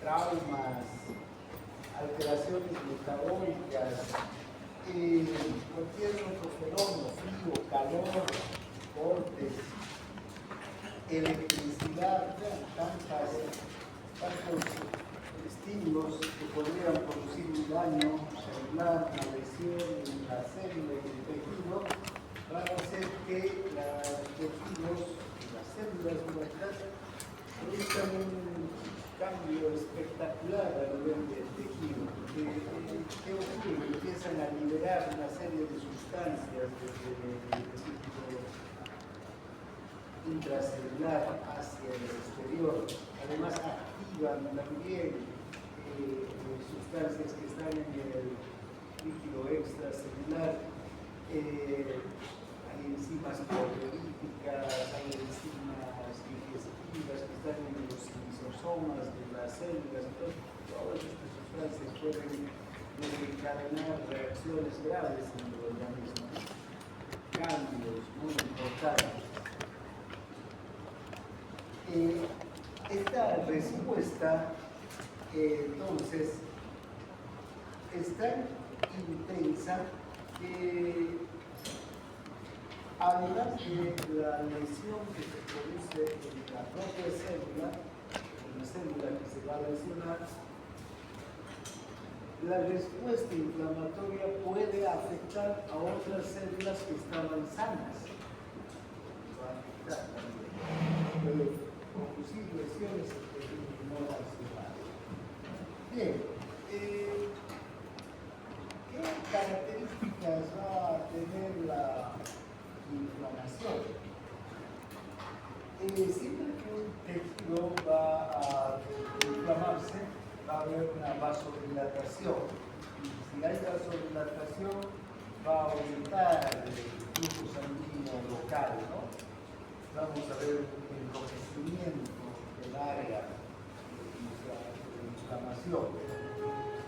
traumas, alteraciones metabólicas, cualquier otro fenómeno, frío, calor, cortes, electricidad, tantos estímulos que podrían producir un daño celular, una lesión en la célula y el tejido, van a hacer que los tejidos, las células nuestras, produzcan un cambio espectacular a nivel del tejido. ¿Qué ocurre? Empiezan a liberar una serie de sustancias desde el tejido intracelular hacia el exterior. Además activan también sustancias que están en el líquido extracelular. Hay enzimas proteolíticas, hay enzimas digestivas que están en los lisosomas de las células. Entonces, todas estas sustancias pueden desencadenar reacciones graves en el organismo, cambios muy importantes. Esta respuesta, entonces, es tan intensa que, además de la lesión que se produce en la propia célula, en la célula que se va a lesionar, la respuesta inflamatoria puede afectar a otras células que estaban sanas. Va a afectar también. Puede producir lesiones en tejido no lesionado. Bien, ¿qué características va a tener la inflamación? Siempre que un tejido va a inflamarse, va a haber una vasodilatación. Y si hay vasodilatación, va a aumentar el flujo sanguíneo local, ¿no? Vamos a ver un enrojecimiento del área de inflamación.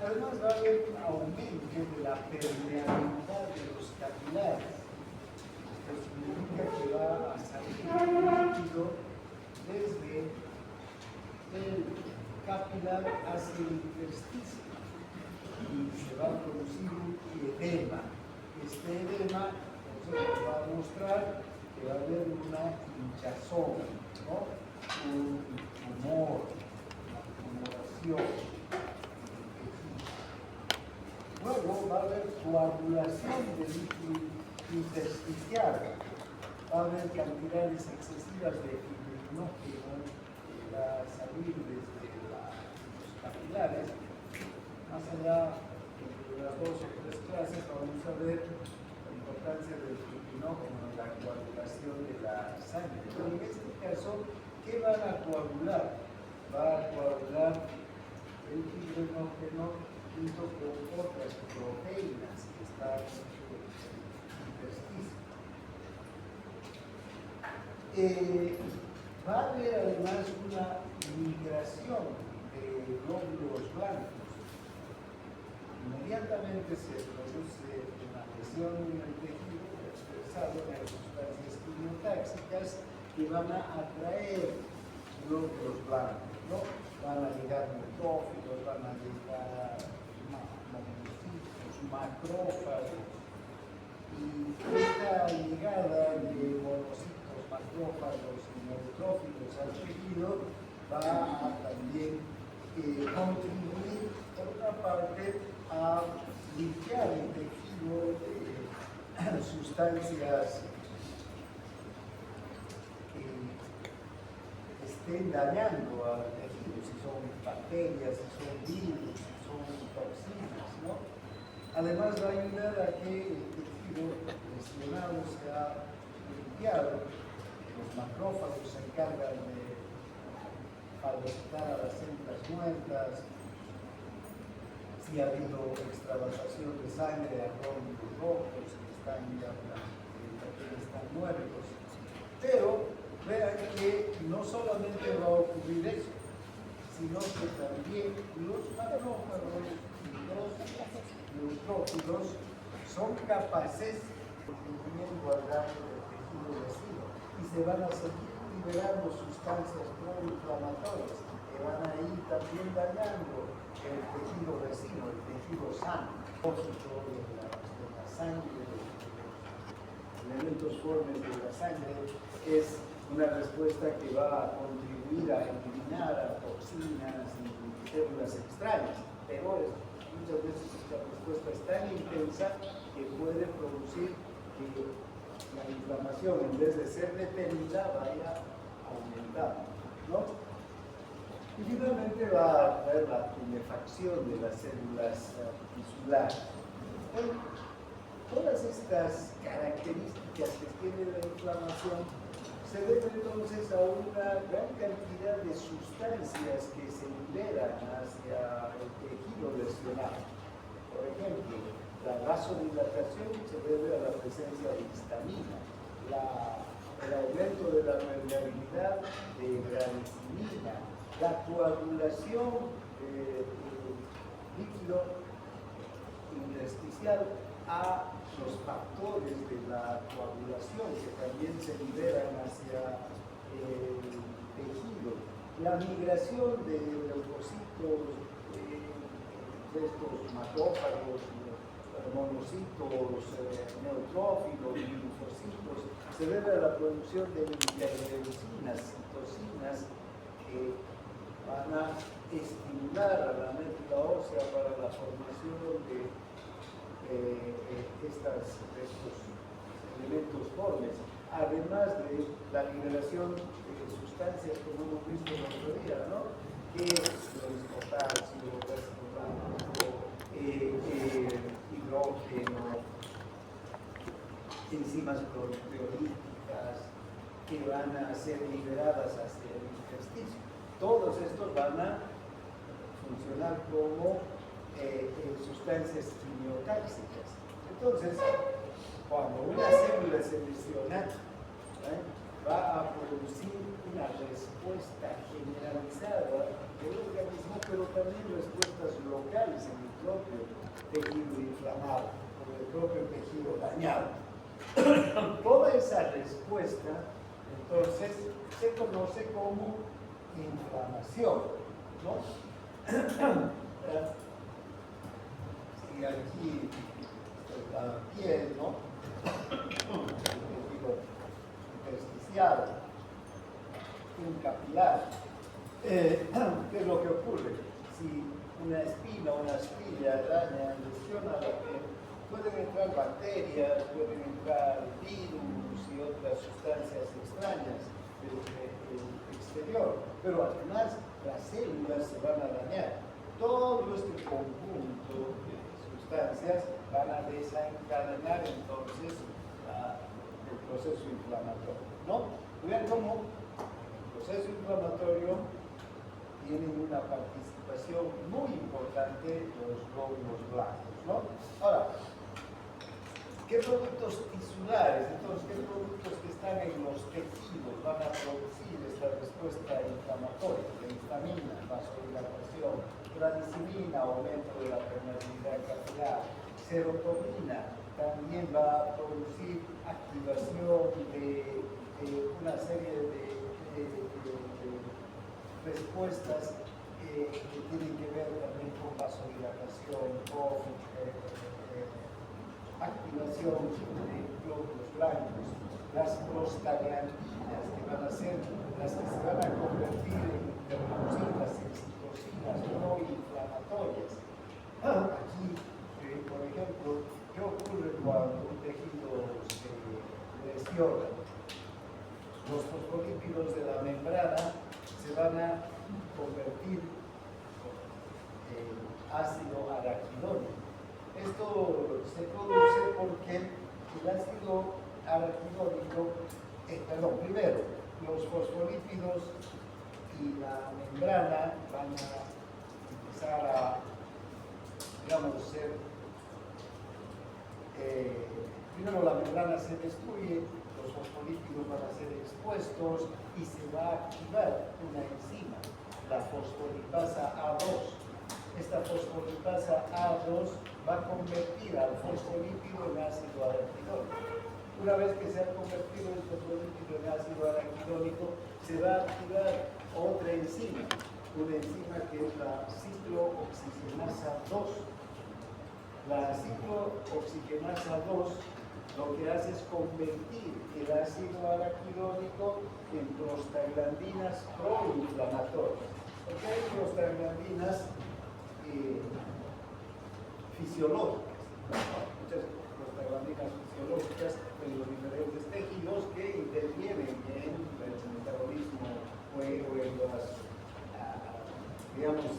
Además va a haber un aumento de la permeabilidad de los capilares. Esto significa que va a salir líquido desde el capilar hacia el intersticio y se va a producir un edema. Este edema entonces va a mostrar que va a haber una hinchazón, ¿no? Un tumor, una tumoración. Luego va a haber coagulación del líquido intersticial, va a haber cantidades excesivas de fibrinógeno que va a salir desde los capilares. Más allá de las 2 o 3 clases vamos a ver la importancia del fibrinógeno en la coagulación de la sangre. Pero en este caso, ¿qué van a coagular? Va a coagular el fibrinógeno junto con otras proteínas que están en el intersticio. Va a haber además una migración de glóbulos blancos. Inmediatamente se produce una lesión en el tejido expresado en sustancias quimiotáxicas que van a atraer glóbulos blancos, ¿no? Van a llegar neutrófilos, van a llegar monocitos, macrófagos. Y esta llegada de monocitos, macrófagos y neutrófilos al tejido va a también contribuir, por una parte, a limpiar el tejido de sustancias que estén dañando al tejido, si son bacterias, si son virus, si son toxinas, ¿no? Además va a ayudar a que el tejido lesionado sea limpiado. Los macrófagos se encargan de fagocitar a las células muertas. Si ha habido extravasación de sangre a glóbulos rojos que están muertos. Pero vean que no solamente va a ocurrir eso, sino que también los macrófagos y los neutrófilos son capaces de también guardar el tejido vecino y se van a seguir liberando sustancias proinflamatorias que van a ir también dañando el tejido vecino, el tejido sano, de la sangre, de los elementos formes de la sangre, es una respuesta que va a contribuir a eliminar toxinas y células extrañas, pero muchas veces esta respuesta es tan intensa que puede producir que la inflamación, en vez de ser detenida, vaya aumentando, ¿no? Y finalmente va a traer la tumefacción de las células tisulares. Bueno, todas estas características que tiene la inflamación se deben entonces a una gran cantidad de sustancias que se liberan hacia el tejido lesionado. Por ejemplo, la vasodilatación se debe a la presencia de histamina, el aumento de la permeabilidad de brancimina, la coagulación líquido intersticial a los factores de la coagulación que también se liberan hacia el tejido, la migración de leucocitos, de estos macrófagos, monocitos, neutrófilos, linfocitos, se debe a la producción de interleucinas, citocinas, que van a estimular a la médula ósea para la formación de estos elementos formes, además de la liberación de sustancias como hemos visto el otro día, ¿no? Que es el potasio, hidrógeno, enzimas proteolíticas que van a ser liberadas hacia el intersticio. Todos estos van a funcionar como sustancias quimiotáxicas. Entonces, cuando una célula se lesiona, va a producir una respuesta generalizada del organismo, pero también respuestas locales en el propio tejido inflamado o el propio tejido dañado. Toda esa respuesta, entonces, se conoce como inflamación, ¿no? Y aquí la piel, ¿no? El tejido intersticial, un capilar. ¿Qué es lo que ocurre? Si una espina o una astilla daña, lesiona la piel, pueden entrar bacterias, pueden entrar virus y otras sustancias extrañas del exterior, pero además las células se van a dañar. Todo este conjunto de sustancias van a desencadenar entonces el proceso inflamatorio, ¿no? Vean cómo el proceso inflamatorio tiene una participación muy importante de los glóbulos blancos, ¿no? Ahora, ¿qué productos tisulares, entonces qué productos que están en los tejidos van a producir esta respuesta inflamatoria? La histamina, vasodilatación, brancimina, aumento de la permeabilidad capilar, serotonina también va a producir activación de una serie de respuestas que tienen que ver también con vasodilatación, con activación de glóbulos blancos, las prostaglandinas que van a ser las que se van a convertir en interleucinas, en citocinas no inflamatorias. Aquí, por ejemplo, ¿qué ocurre cuando un tejido se lesiona? Los fosfolípidos de la membrana se van a convertir en ácido araquidónico. Esto se produce porque el ácido araquidónico, primero, los fosfolípidos y la membrana van a empezar a, digamos, ser, primero la membrana se destruye, los fosfolípidos van a ser expuestos y se va a activar una enzima, la fosfolipasa A2. Esta fosfolipasa A2 va a convertir al fosfolípido en ácido araquidónico. Una vez que se ha convertido el fosfolípido en ácido araquidónico, se va a activar otra enzima, una enzima que es la ciclooxigenasa 2. La ciclooxigenasa 2 lo que hace es convertir el ácido araquidónico en prostaglandinas proinflamatorias. Porque hay prostaglandinas fisiológicas, muchas prostaglandinas fisiológicas en los diferentes tejidos que intervienen en el metabolismo o en las, digamos,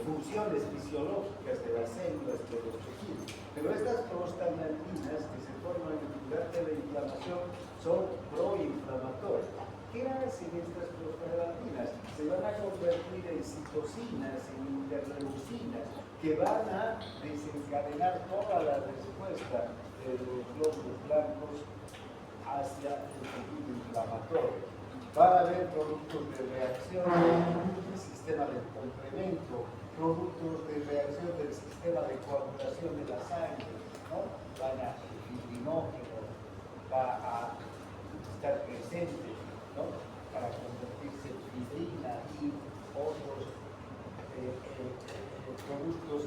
funciones fisiológicas de las células de los tejidos. Pero estas prostaglandinas que se forman durante la inflamación son proinflamatorias. ¿Qué hacen estas prostaglandinas? Se van a convertir en citocinas, en interleucinas, que van a desencadenar toda la respuesta de los glóbulos blancos hacia el tejido inflamatorio. Va a haber productos de reacción del sistema de complemento, productos de reacción del sistema de coagulación de la sangre, ¿no? El fibrinógeno va a estar presente, ¿no? Para convertirse en fibrina y otros productos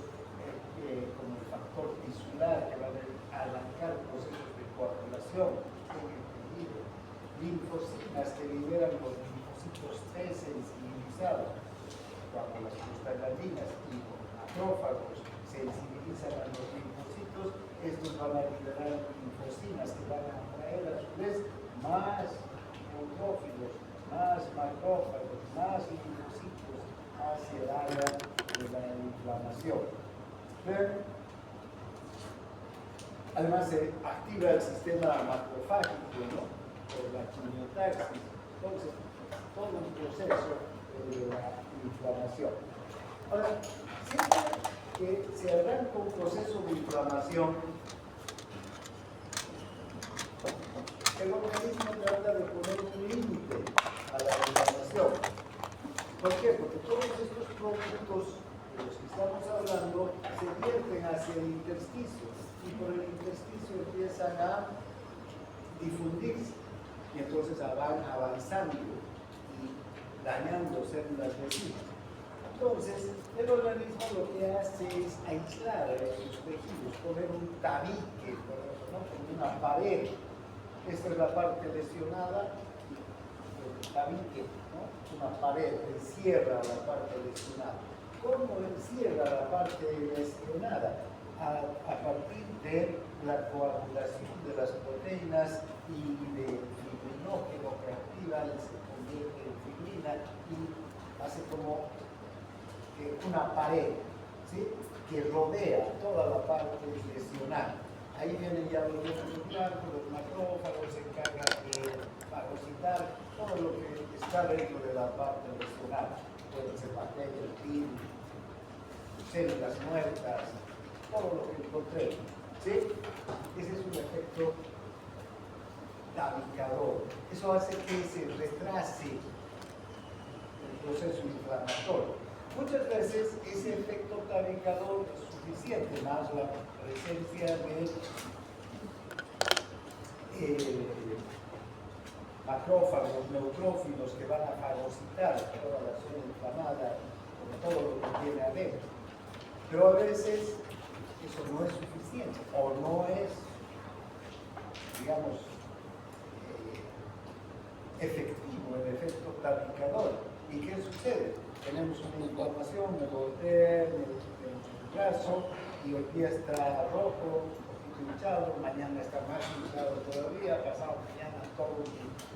como el factor tisular que van a arrancar procesos de coagulación en el tejido, linfocinas que liberan los linfocitos T sensibilizados cuando las prostaglandinas y los macrófagos sensibilizan a los linfocitos. Estos van a liberar linfocinas que van a atraer a su vez más neutrófilos, más macrófagos, más linfocitos hacia el área de la inflamación. ¿Ven? Además se activa el sistema macrofágico, ¿no? Por la quimiotaxis. Entonces, todo un proceso de la inflamación. Ahora, siempre que se arranca un proceso de inflamación, el organismo trata de poner un límite a la inflamación. ¿Por qué? Porque todos estos productos de los que estamos hablando se vierten hacia el intersticio y por el intersticio empiezan a difundirse y entonces van avanzando y dañando células vecinas. Entonces, el organismo lo que hace es aislar a esos tejidos, poner un tabique, ¿no? Como una pared. Esta es la parte lesionada, el tabique, ¿no? Una pared, encierra la parte lesionada. ¿Cómo encierra la parte lesionada? A partir de la coagulación de las proteínas y del fibrinógeno que activa y se convierte en fibrina y hace como una pared, ¿sí? Que rodea toda la parte lesionada. Ahí vienen ya los glóbulos blancos, los macrófagos se encargan de fagocitar todo lo que está dentro de la parte lesionada. Pueden ser bacterias, virus, células muertas, todo lo que encontremos, ¿sí? Ese es un efecto tabicador. Eso hace que se retrase el proceso inflamatorio. Muchas veces ese efecto tabicador es suficiente, más la presencia de macrófagos, neutrófilos que van a fagocitar toda la zona inflamada con todo lo que tiene adentro. Pero a veces eso no es suficiente o no es, digamos, efectivo el efecto tabicador. ¿Y qué sucede? Tenemos una inflamación, me golpea en el brazo y hoy día está rojo, un poquito hinchado, mañana está más hinchado todavía, pasado mañana todo el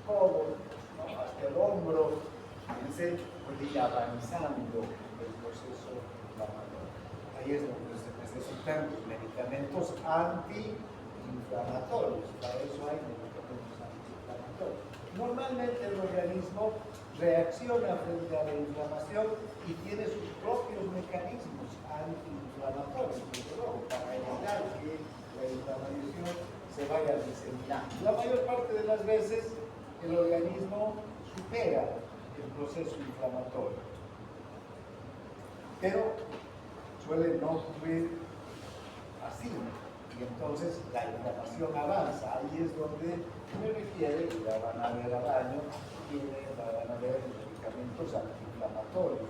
codo, ¿no? Hasta el hombro, fíjense, hoy día avanzando el proceso inflamatorio. Ahí es donde se necesitan los medicamentos antiinflamatorios, para eso hay medicamentos antiinflamatorios. Normalmente el organismo reacciona frente a la inflamación y tiene sus propios mecanismos antiinflamatorios, desde luego, para evitar que la inflamación se vaya diseminando. La mayor parte de las veces el organismo supera el proceso inflamatorio, pero suele no ocurrir así, y entonces la inflamación avanza. Ahí es donde me refiere, y ya van a ver al año, van a ver medicamentos antiinflamatorios,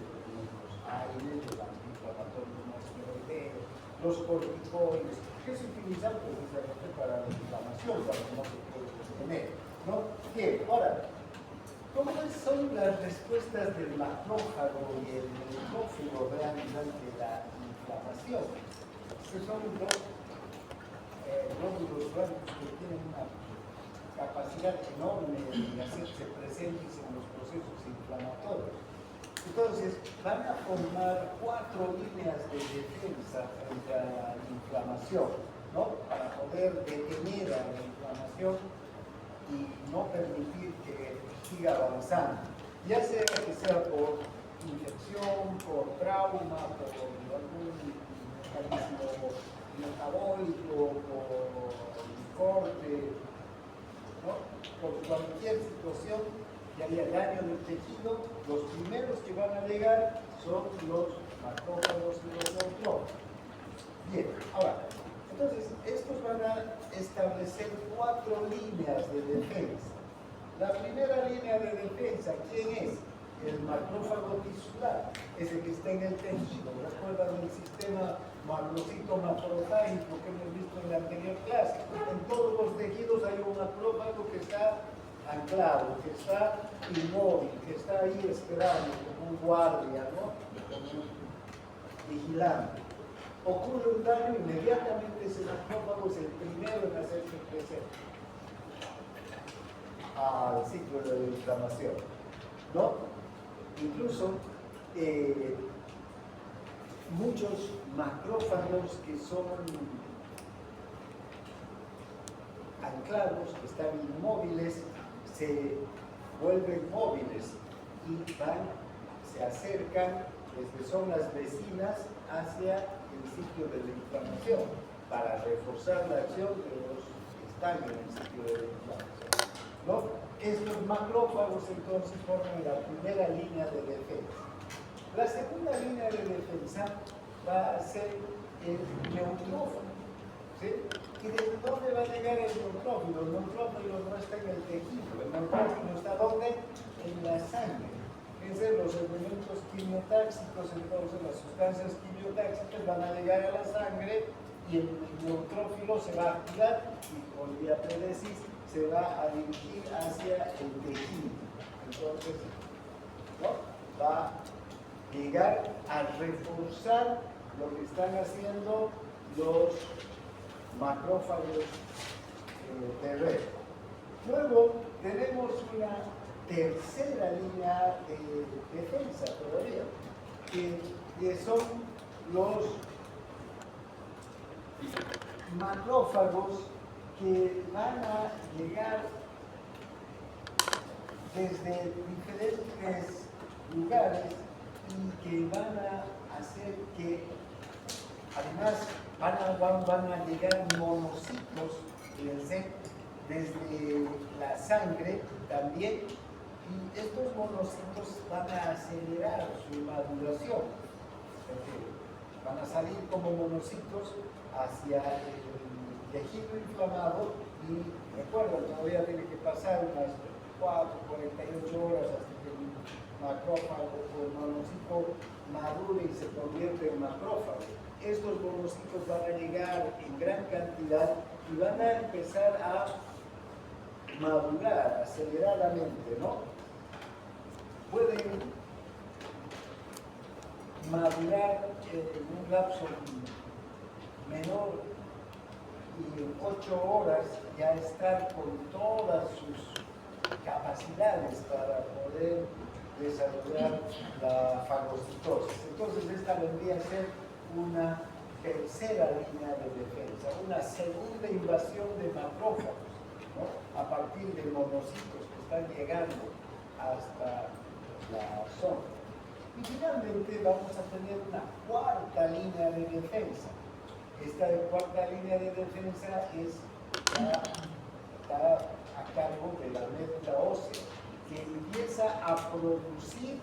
aire, los antiinflamatorios no esteroideos, los corticoides, que se utilizan precisamente para la inflamación, cuando no se puede sostener, ¿no? Bien, ahora, ¿cómo son las respuestas del macrófago y el neutrófilo realmente ante la inflamación? Que son dos glóbulos blancos que tienen una capacidad enorme de hacerse presentes en los procesos inflamatorios. Entonces, van a formar 4 líneas de defensa frente a la inflamación, ¿no? Para poder detener a la inflamación y no permitir que siga avanzando, ya sea que sea por infección, por trauma, por algún mecanismo metabólico, por corte, ¿no? Por cualquier situación que haya daño del tejido, los primeros que van a llegar son los macrófagos y los neutrófilos. Bien, ahora, entonces, estos van a establecer 4 líneas de defensa. La primera línea de defensa, ¿quién es? El macrófago tisular, ese que está en el tejido. ¿Recuerdan el sistema macrocito-macrofágico que hemos visto en la anterior clase? En todos los tejidos hay un macrófago que está anclado, que está inmóvil, que está ahí esperando como un guardia, ¿no? Como un vigilante. Ocurre un daño, inmediatamente ese macrófago es el primero en hacerse presente al ciclo de la inflamación, ¿no? Incluso muchos macrófagos que son anclados, que están inmóviles, se vuelven móviles y se acercan desde zonas vecinas hacia el sitio de la inflamación para reforzar la acción de los que están en el sitio de la inflamación, ¿no? Estos macrófagos entonces forman la primera línea de defensa. La segunda línea de defensa va a ser el neutrófilo, ¿sí? ¿Y desde dónde va a llegar el neutrófilo? El neutrófilo no está en el tejido, el neutrófilo está ¿dónde? En la sangre. Fíjense, los elementos quimiotáxicos, entonces las sustancias quimiotáxicas van a llegar a la sangre y el neutrófilo se va a activar y con diapéresis se va a dirigir hacia el tejido. Entonces, ¿no? Va a llegar a reforzar lo que están haciendo los macrófagos terrestres. Luego tenemos una tercera línea de defensa todavía, que son los macrófagos que van a llegar desde diferentes lugares y que van a hacer que además van a llegar monocitos, fíjense, desde la sangre también, y estos monocitos van a acelerar su maduración, van a salir como monocitos hacia el tejido inflamado y recuerden, todavía tiene que pasar unas 48 horas hasta que el macrófago o el monocito madure y se convierte en macrófago. Estos monocitos van a llegar en gran cantidad y van a empezar a madurar aceleradamente, ¿no? Pueden madurar en un lapso menor y en 8 horas ya estar con todas sus capacidades para poder desarrollar la fagocitosis. Entonces esta vendría a ser una tercera línea de defensa, una segunda invasión de macrófagos, ¿no? A partir de monocitos que están llegando hasta la zona. Y finalmente vamos a tener una cuarta línea de defensa. Esta cuarta línea de defensa está a cargo de la médula ósea, que empieza a producir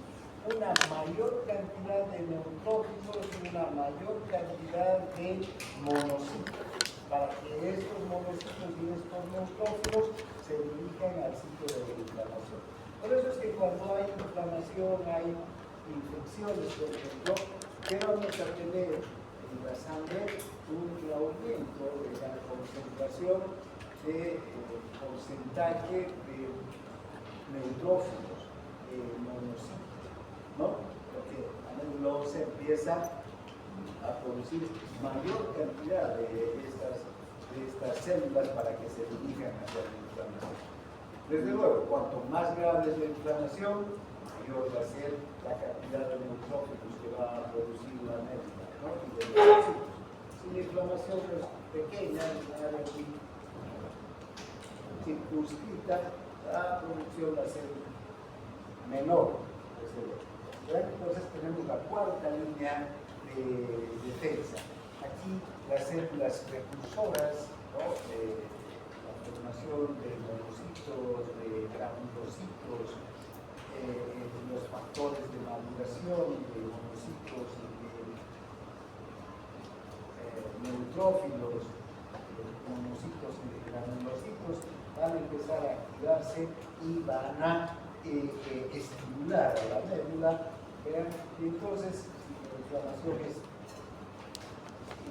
una mayor cantidad de neutrófilos y una mayor cantidad de monocitos, para que estos monocitos y estos neutrófilos se dirijan al sitio de la inflamación. Por eso es que cuando hay inflamación, hay infecciones, por ejemplo, ¿qué vamos a tener en la sangre? Un aumento de la concentración de porcentaje de neutrófilos, monocitos, ¿no? Porque la médula ósea empieza a producir mayor cantidad de estas células para que se dirijan hacia la inflamación. Desde luego, cuanto más grave es la inflamación, mayor va a ser la cantidad de neutrófilos que va a producir la médula, ¿no? Y de neutrófilos. Si la inflamación es pequeña, en un área circunscrita, la producción va a ser menor. Entonces tenemos la cuarta línea de defensa. Aquí las células precursoras, ¿no? La formación de monocitos, de granulocitos, los factores de maduración de monocitos y de neutrófilos, monocitos y de granulocitos van a empezar a activarse y van a estimular a la médula. Y entonces, si la inflamación es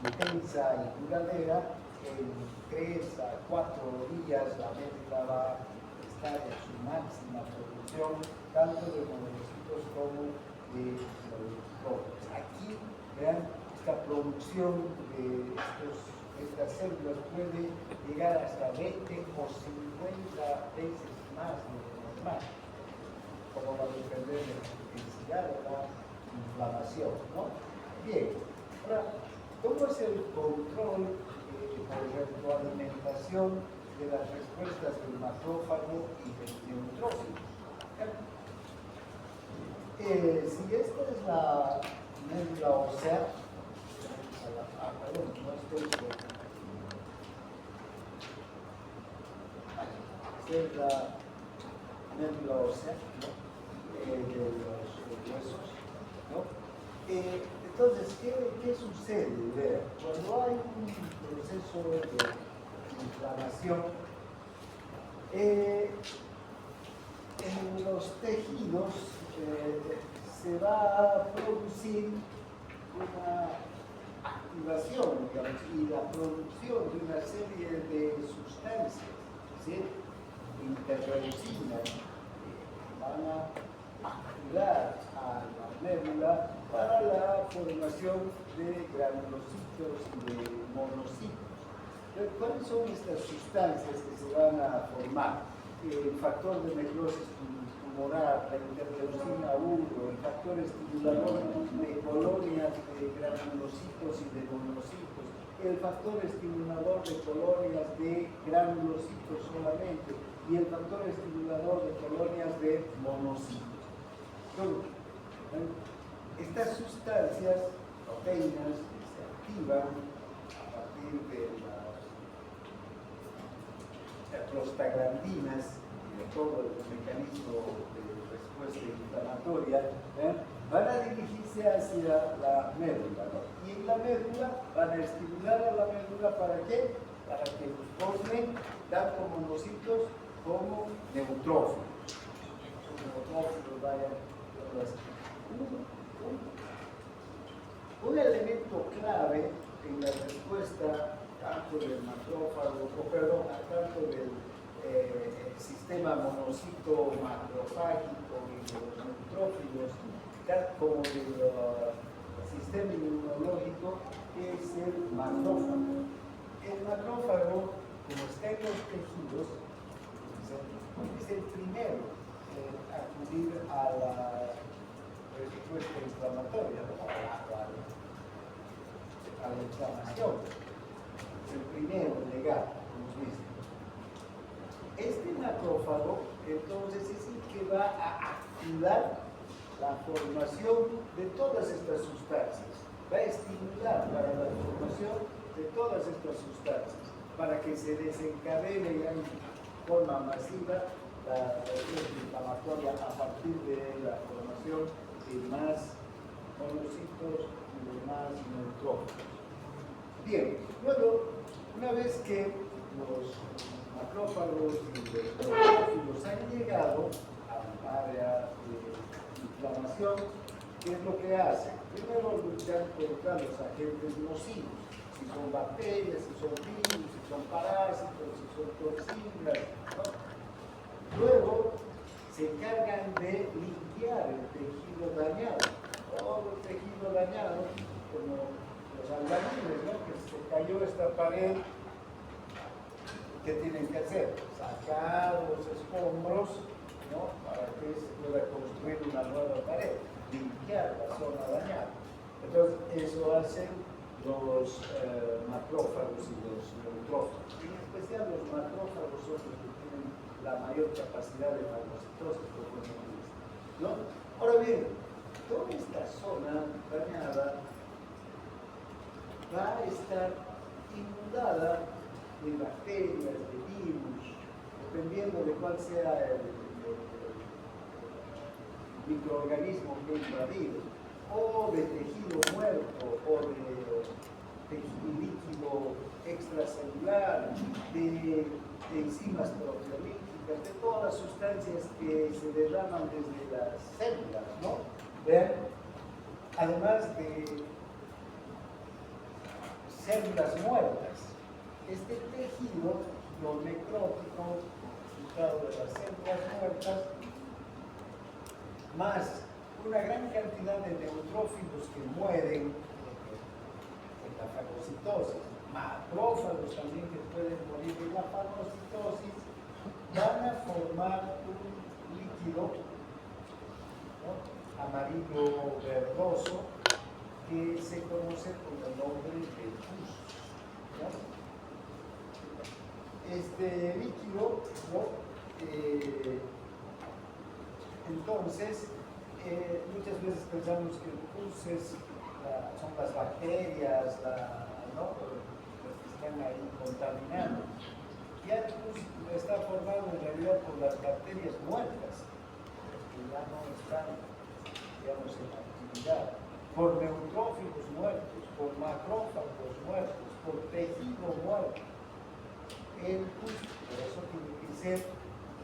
intensa y duradera, en 3 a 4 días la médula va a estar en su máxima producción, tanto de monocitos como de neutrófilos. Aquí, vean, esta producción de estas células puede llegar hasta 20 o 50 veces más de lo normal, como va a depender de la intensidad de la inflamación, ¿no? Bien, ahora, ¿cómo es el control por retroalimentación de las respuestas del macrófago y del neutrófilo? Si esta es la médula ósea, perdón, no estoy seguro. Esta es la médula ósea, ¿no? De los huesos, ¿no? Entonces, ¿qué sucede? Cuando hay un proceso de inflamación, en los tejidos se va a producir una activación, digamos, y la producción de una serie de sustancias, ¿sí? Interleucinas, van a activar a la médula para la formación de granulocitos y de monocitos. ¿Cuáles son estas sustancias que se van a formar? El factor de necrosis tumoral, la interleucina 1, el factor estimulador de colonias de granulocitos y de monocitos, el factor estimulador de colonias de granulocitos solamente y el factor estimulador de colonias de monocitos. Estas sustancias, proteínas, se activan a partir de las prostaglandinas y de todo el mecanismo de respuesta inflamatoria, van a dirigirse hacia la médula, ¿no? Y en la médula van a estimular a la médula ¿para qué? Para que los formen tanto monocitos como neutrófilos. Los neutrófilos vayan un elemento clave en la respuesta tanto del macrófago, tanto del sistema monocito macrofágico y de los neutrófilos, como del sistema inmunológico, que es el macrófago. El macrófago, como está en los tejidos, es el primero en acudir a la respuesta inflamatoria, a la inflamación. Es el primero en llegar, hemos visto. Este macrófago, entonces, es el que va a activar la formación de todas estas sustancias. Va a estimular para la formación de todas estas sustancias, para que se desencadene en forma masiva la respuesta inflamatoria a partir de la formación de más monocitos y de más neutrófilos. Bien, luego, una vez que los macrófagos y los neutrófilos han llegado a un área de inflamación, ¿Qué es lo que hacen? Primero luchan contra los agentes nocivos, si son bacterias, si son virus, si son parásitos, si son toxinas, ¿no? Luego se encargan de limpiar el tejido dañado, todo el tejido dañado, como los albañiles, ¿no? Que se cayó esta pared, ¿qué tienen que hacer? Sacar los escombros, ¿no? Para que se pueda construir una nueva pared, limpiar la zona dañada. Entonces, eso hacen los macrófagos y los neutrófagos. En especial los macrófagos son los que tienen la mayor capacidad de fagocitosis, ¿no? Ahora bien, toda esta zona dañada va a estar inundada de bacterias, de virus, dependiendo de cuál sea el microorganismo que ha invadido, o de tejido muerto, o de tejido líquido extracelular, de enzimas proteolíticas, de todas las sustancias que se derraman desde las células, ¿no? ¿Ven? Además de células muertas. Este tejido, lo necrótico, resultado de las células muertas, más una gran cantidad de neutrófilos que mueren en la fagocitosis, macrófagos también que pueden morir en la fagocitosis, van a formar un líquido, ¿no? Amarillo verdoso que se conoce con el nombre de pus, ¿no? Este líquido, ¿no? Entonces, muchas veces pensamos que el pus son las bacterias, ¿no? Las que están ahí contaminando. Ya el pus está formado en realidad por las bacterias muertas, que ya no están, digamos, en actividad, por neutrófilos muertos, por macrófagos muertos, por tejido muerto. El pus, por eso tiene que ser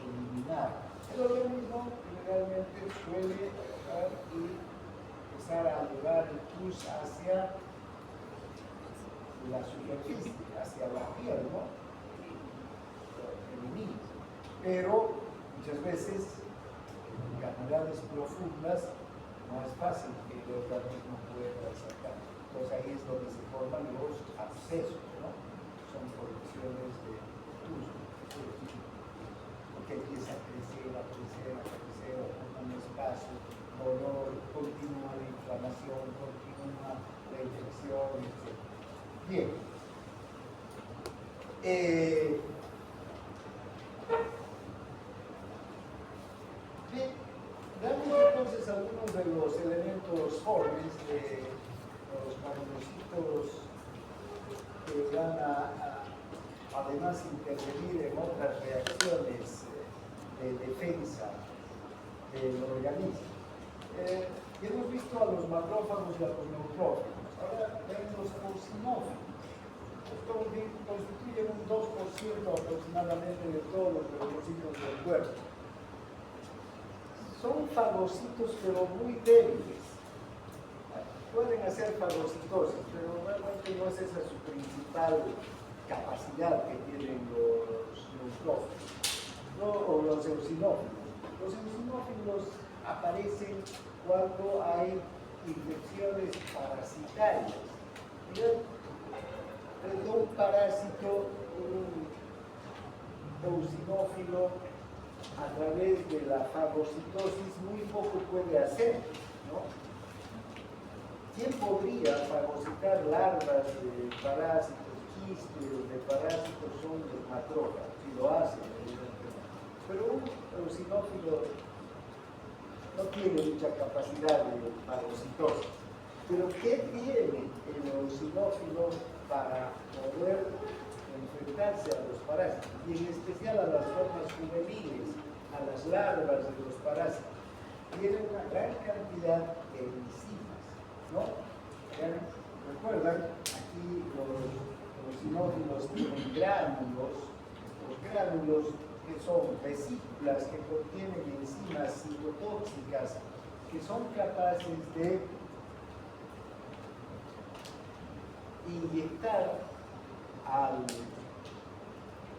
eliminado. El organismo generalmente suele agarrar y empezar a llevar el pus hacia la superficie, hacia la piel, ¿no? Elimina. Pero muchas veces en cantidades profundas no es fácil que el organismo pueda sacar. Entonces ahí es donde se forman los abscesos, ¿no? Son colecciones de pus, porque empieza a crecer, ocupa un espacio, dolor, continúa la inflamación, continúa la infección, etc. Bien. Bien, damos entonces algunos de los elementos formes de los fagocitos que van a además intervenir en otras reacciones de defensa del organismo. Ya hemos visto a los macrófagos y a los neutrófilos. Ahora ven los eosinófilos. Estos constituyen un 2% aproximadamente de todos los leucocitos del cuerpo. Son fagocitos pero muy débiles. Pueden hacer fagocitosis, pero realmente no es esa su principal capacidad que tienen los neutrófilos, ¿no? O los eosinófilos. Los eosinófilos aparecen cuando hay infecciones parasitarias. Pero un parásito, un eosinófilo, a través de la fagocitosis muy poco puede hacer, ¿no? ¿Quién podría fagocitar larvas de parásitos, quistes de parásitos? Son los macrófagos, y lo hacen, evidentemente. Pero un eosinófilo no tiene mucha capacidad de fagocitosis. Pero ¿qué tiene el eosinófilo para poder enfrentarse a los parásitos? Y en especial a las formas juveniles, a las larvas de los parásitos. Tiene una gran cantidad de enzimas, ¿no? Recuerdan, aquí los eosinófilos tienen gránulos, los gránulos que son vesículas que contienen enzimas citotóxicas que son capaces de inyectar al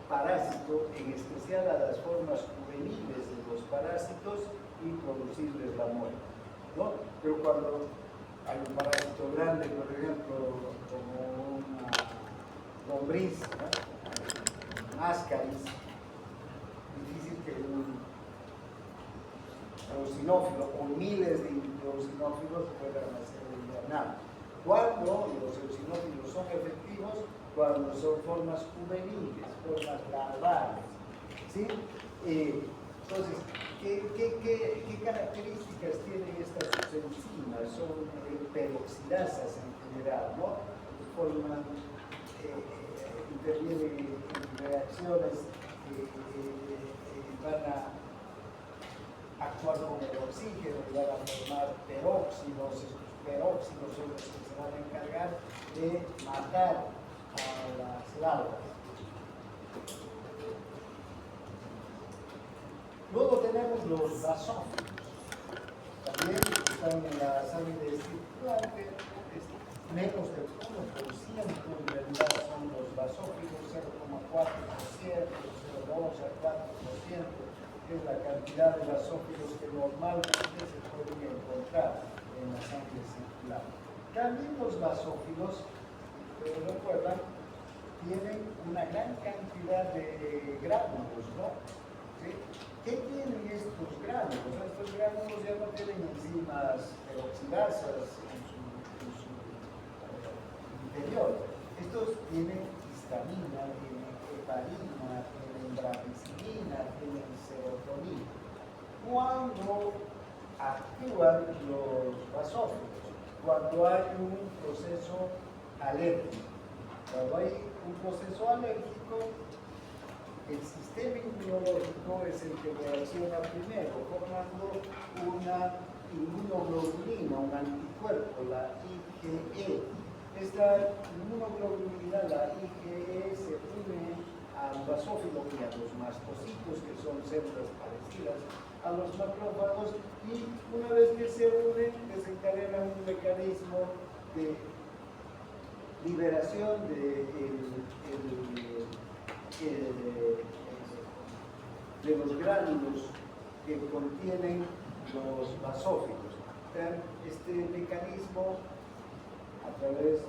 parásito, en especial a las formas juveniles de los parásitos, y producirles la muerte, ¿no? Pero cuando hay un parásito grande, por ejemplo, como una lombriz, ¿no? Ascaris, difícil que un eosinófilo o miles de eosinófilos puedan hacer nada. Cuando los eosinófilos son efectivos, cuando son formas juveniles, formas larvales, ¿sí? Entonces, ¿qué características tienen estas enzimas? Son peroxidasas en general, ¿no? Forman, intervienen en reacciones que van a actuar con el oxígeno y van a formar peróxidos. Estos peróxidos son los que se van a encargar de matar a las larvas. Luego tenemos los basófilos, también están en la sangre circulante, menos del 1% en realidad son los basófilos, 0,4%, 0,2 a 4% es la cantidad de basófilos que normalmente se pueden encontrar en la sangre circulante. También los basófilos, recuerdan, tienen una gran cantidad de gránulos, ¿no? ¿Sí? ¿Qué tienen estos gránulos? Estos gránulos ya no tienen enzimas peroxidasas en su interior. Estos tienen histamina, tienen heparina, tienen brandicimina, tienen serotonina. Cuando actúan los basófilos, cuando hay un proceso alérgico, cuando hay un proceso alérgico, el sistema inmunológico es el que reacciona primero, formando una inmunoglobulina, un anticuerpo, la IgE. Esta inmunoglobulina, la IgE, se une al basófilo y a los mastocitos, que son células parecidas a los macrófagos, y una vez que se unen, desencadena un mecanismo de liberación de los gránulos que contienen los basófilos. Este mecanismo, a través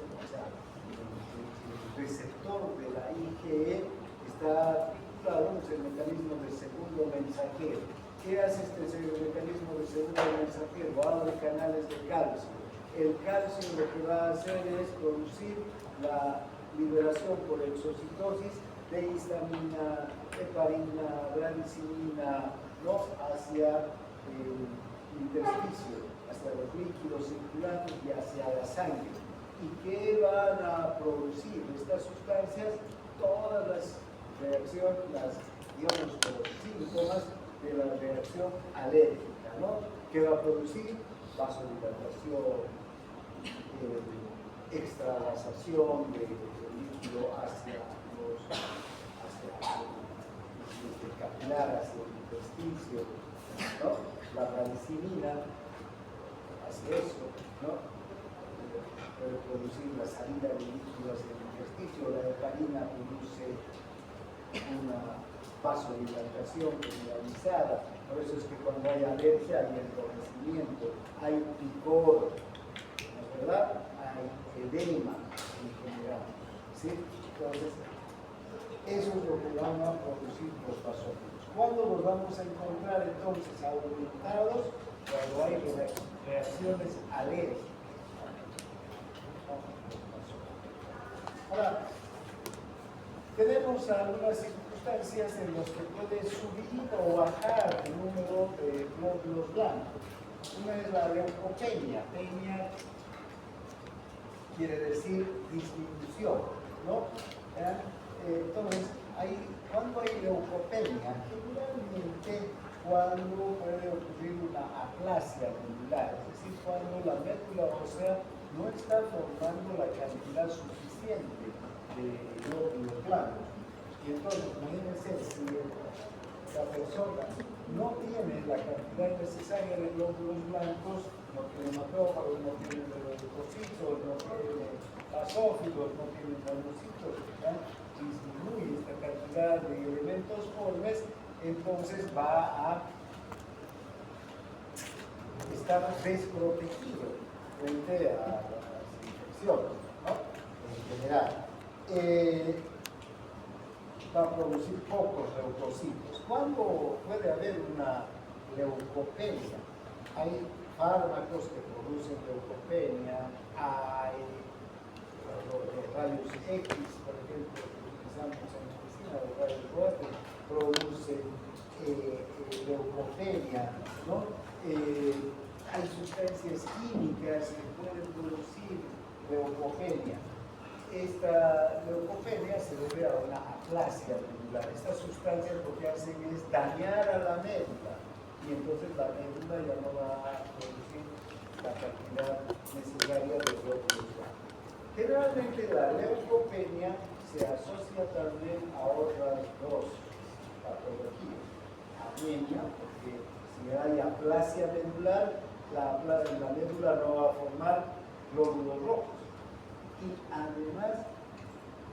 del receptor de la IgE, está articulado, es el mecanismo del segundo mensajero. ¿Qué hace este mecanismo del segundo mensajero? Abre canales de calcio. El calcio lo que va a hacer es producir la liberación por exocitosis de histamina, heparina, brandicimina, ¿no? Hacia el intersticio, hacia los líquidos circulantes y hacia la sangre. ¿Y qué van a producir estas sustancias? Todas las reacciones, digamos, los síntomas de la reacción alérgica, ¿no? ¿Qué va a producir? Vasodilatación, extravasación de líquido hacia el capilar, hacia el intersticio, ¿no? La brandicimina hace eso, ¿no? Puede producir la salida de líquido hacia el intersticio. La heparina produce una vasodilatación generalizada. Por eso es que cuando hay alergia hay enrojecimiento, hay picor, ¿no es verdad? Hay edema en general, ¿sí? Entonces, eso es lo que van a producir los basófilos. ¿Cuándo los vamos a encontrar entonces aumentados? Cuando hay reacciones alérgicas. Ahora, tenemos algunas circunstancias en las que puede subir o bajar el número de glóbulos blancos. Una es la leucopenia. Penia quiere decir disminución, ¿no? Entonces, cuando hay leucopenia, generalmente cuando puede ocurrir una aplasia glandular, es decir, cuando la médula ósea no está formando la cantidad suficiente de glóbulos blancos. Y entonces, imagínense, si la persona no tiene la cantidad necesaria de glóbulos blancos, no tiene macrófagos, no tiene leucocitos, no tiene basófilos, no tiene monocitos, disminuye esta cantidad de elementos formes, entonces va a estar desprotegido frente a las infecciones, ¿no? En general. Va a producir pocos leucocitos. ¿Cuándo puede haber una leucopenia? Hay fármacos que producen leucopenia, hay los rayos X, por ejemplo, que utilizamos en medicina, los rayos Roentgen producen leucopenia, ¿no? Hay sustancias químicas que pueden producir leucopenia. Esta leucopenia se debe a una aplasia medular. Estas sustancias lo que hacen es dañar a la médula y entonces la médula ya no va a producir la cantidad necesaria de glóbulos blancos. Generalmente la leucopenia se asocia también a otras dos patologías. Anemia, porque si hay aplasia medular, la médula no va a formar glóbulos rojos. Y además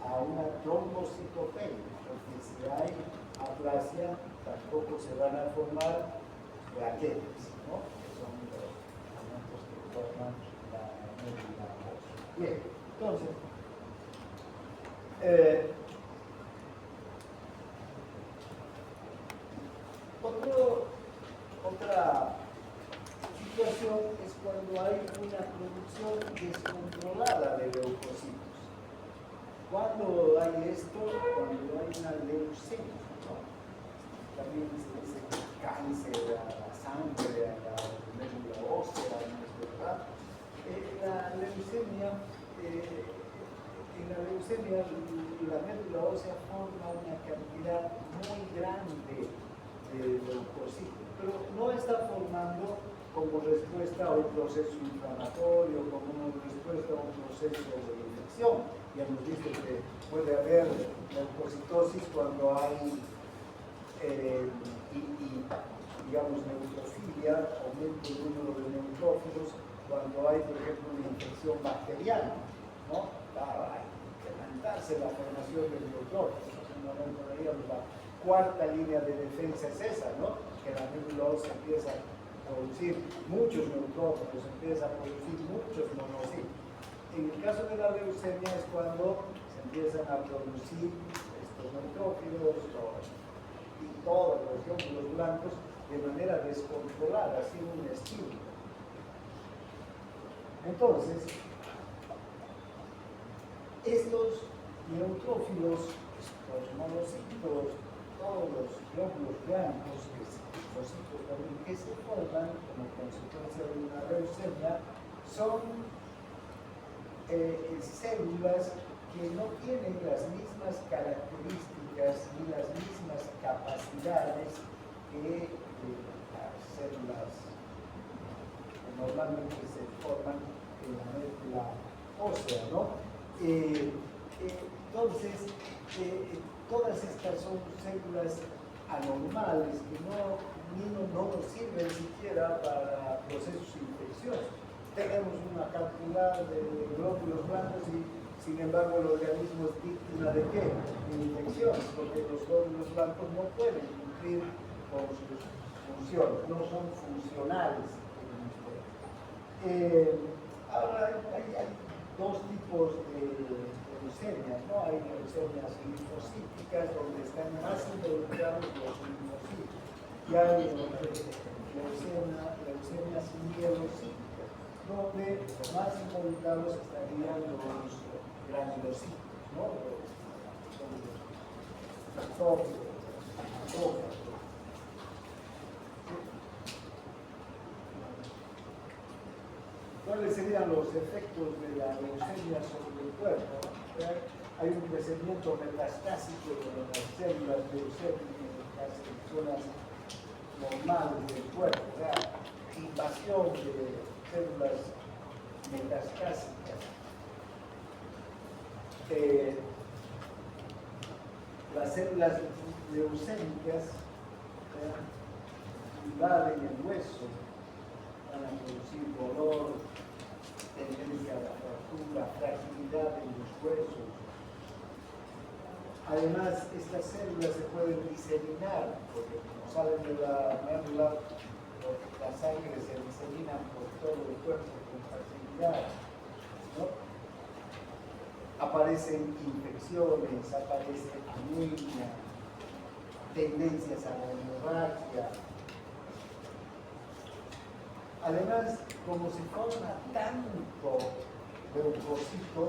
a una trombocitopenia, porque si hay aplasia tampoco se van a formar plaquetas, ¿no? Que son los elementos que forman la médula ósea. Bien, entonces, otra situación es cuando hay una producción descontrolada de leucocitos. Cuando hay esto, cuando hay una leucemia, ¿no? También se dice cáncer a la sangre, a la médula ósea, ¿no es verdad? En la leucemia, la médula ósea forma una cantidad muy grande de leucocitos, pero no está formando como respuesta a un proceso inflamatorio, como respuesta a un proceso de infección. Ya hemos visto que puede haber leucocitosis cuando hay, digamos, neutrofilia, aumento el número de neutrófilos, cuando hay, por ejemplo, una infección bacteriana, ¿no? Hay que levantarse la formación de neutrófilos. En un momento veíamos la cuarta línea de defensa es esa, ¿no? Que la médula ósea empieza a producir muchos neutrófilos, empieza a producir muchos monocitos. En el caso de la leucemia es cuando se empiezan a producir estos neutrófilos y todos los glóbulos blancos de manera descontrolada, sin un estímulo. Entonces, estos neutrófilos, estos monocitos, todos los glóbulos blancos, linfocitos también, que se forman como consecuencia de una leucemia, son células que no tienen las mismas características ni las mismas capacidades que las células que normalmente se forman en la médula ósea, ¿no? Entonces, todas estas son células anormales que no nos sirven siquiera para procesos infecciosos. Tenemos una cantidad de glóbulos blancos y, sin embargo, el organismo es víctima de qué? De infecciones, porque los glóbulos blancos no pueden cumplir con sus funciones, no son funcionales. Ahora, hay dos tipos de leucemias, ¿no? Hay leucemias linfocíticas, donde están más involucrados los linfocitos, y hay leucemias mielocíticas, donde más involucrados estarían los granulocitos, ¿no? Los macrófagos. ¿Cuáles serían los efectos de la leucemia sobre el cuerpo? Hay un crecimiento metastásico de las células leucémicas en zonas normales del cuerpo, invasión de células metastásicas. Las células leucémicas invaden el hueso, van a producir dolor, tendencia a la fractura, fragilidad en los huesos. Además, estas células se pueden diseminar, porque como salen de la médula, la sangre se disemina por todo el cuerpo con facilidad, ¿no? Aparecen infecciones, aparece anemia, tendencias a la hemorragia. Además, como se forma tanto leucocito,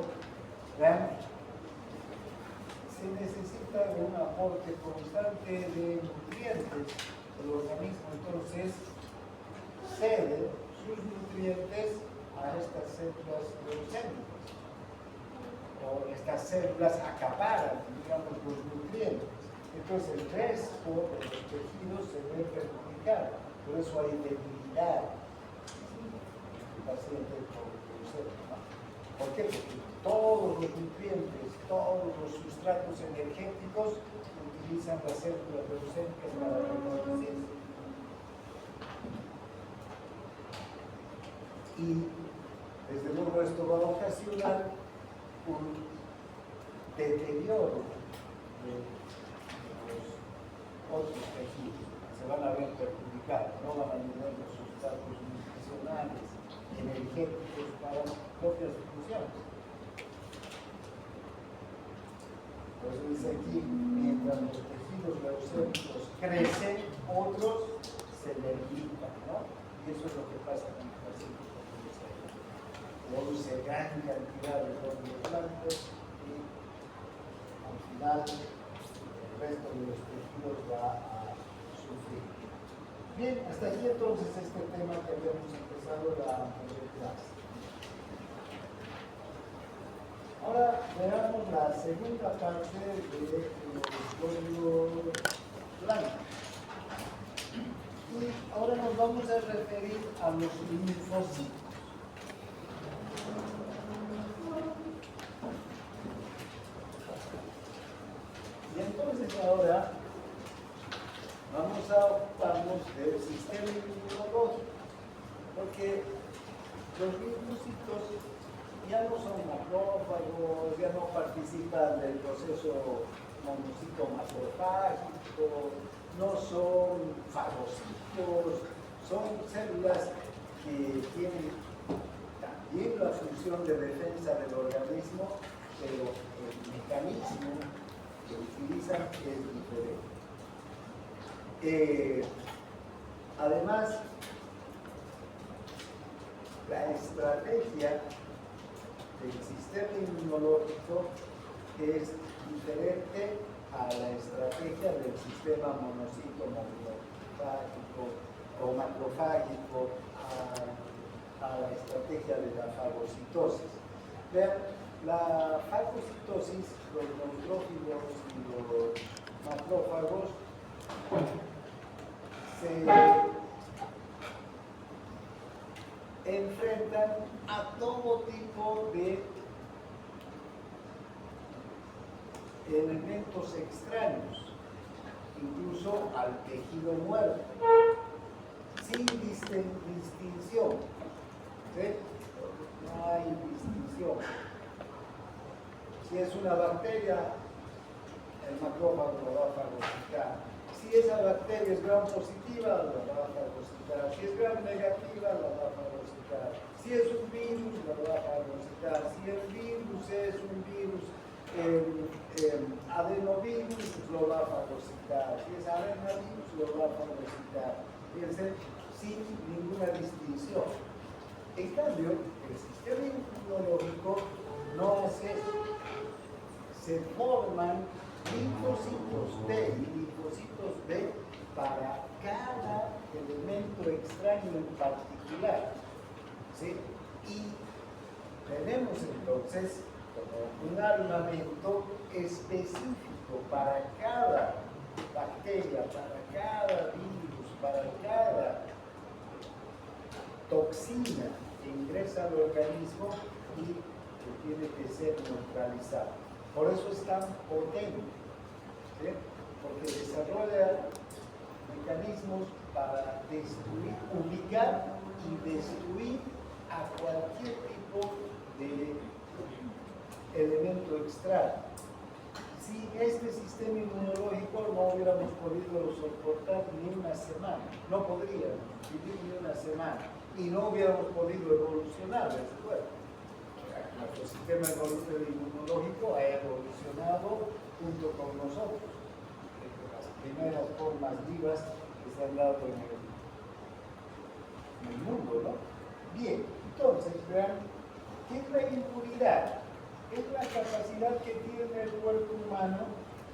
¿verdad?, se necesita de un aporte constante de nutrientes. El organismo entonces cede sus nutrientes a estas células leucémicas, o estas células acaparan, digamos, los nutrientes. Entonces el resto de los tejidos se ve perjudicado, por eso hay debilidad en el paciente con leucemia. ¿Por qué? Porque todos los nutrientes, todos los sustratos energéticos utilizan las células leucémicas para reproducirse. Y desde luego esto va a ocasionar un deterioro de los otros tejidos, se van a ver perjudicados, no van a tener los sustratos nutricionales, energéticos para sus propias funciones. Por eso dice aquí, mientras los tejidos leucémicos crecen, otros se debilitan, ¿no? Y eso es lo que pasa con el paciente con leucemia. Produce gran cantidad de glóbulos blancos y al final el resto de los tejidos va a sufrir. Bien, hasta aquí entonces este tema que habíamos empezado la anterior clase. Ahora veamos la segunda parte de los glóbulos blancos. Y ahora nos vamos a referir a los linfocitos. Y entonces ahora vamos a ocuparnos del sistema inmunológico, porque los linfocitos ya no son macrófagos, ya no participan del proceso monocito-macrofágico, no son fagocitos, son células que tienen también la función de defensa del organismo, pero el mecanismo que utilizan es diferente. Además, la estrategia del sistema inmunológico es diferente a la estrategia del sistema monocito macrofágico o macrofágico, a la estrategia de la fagocitosis. Vean, la fagocitosis, los neutrófilos y los macrófagos se enfrentan a todo tipo de elementos extraños, incluso al tejido muerto, sin distinción. ¿Sí? No hay distinción. Si es una bacteria, el macrófago lo va a fagocitar. Si esa bacteria es gram positiva, la va a fagocitar. Si es gram negativa, la va a fagocitar. Si es un virus, la va a fagocitar. Si el virus es un virus adenovirus, lo va a fagocitar. Si es arenavirus, lo va a fagocitar. Fíjense, sin ninguna distinción. En cambio, el sistema inmunológico no hace eso. Se forman linfocitos T y linfocitos B para cada elemento extraño en particular. ¿Sí? Y tenemos entonces como un armamento específico para cada bacteria, para cada virus, para cada toxina que ingresa al organismo y que tiene que ser neutralizado. Por eso es tan potente, ¿sí? Porque desarrolla mecanismos para destruir, ubicar y destruir a cualquier tipo de elemento extraño. Sin este sistema inmunológico no hubiéramos podido soportar ni una semana, no podríamos vivir ni una semana y no hubiéramos podido evolucionar desde luego. Nuestro sistema inmunológico ha evolucionado junto con nosotros, las primeras formas vivas que se han dado en el mundo, ¿no? Bien, entonces vean, ¿qué es la inmunidad? Es la capacidad que tiene el cuerpo humano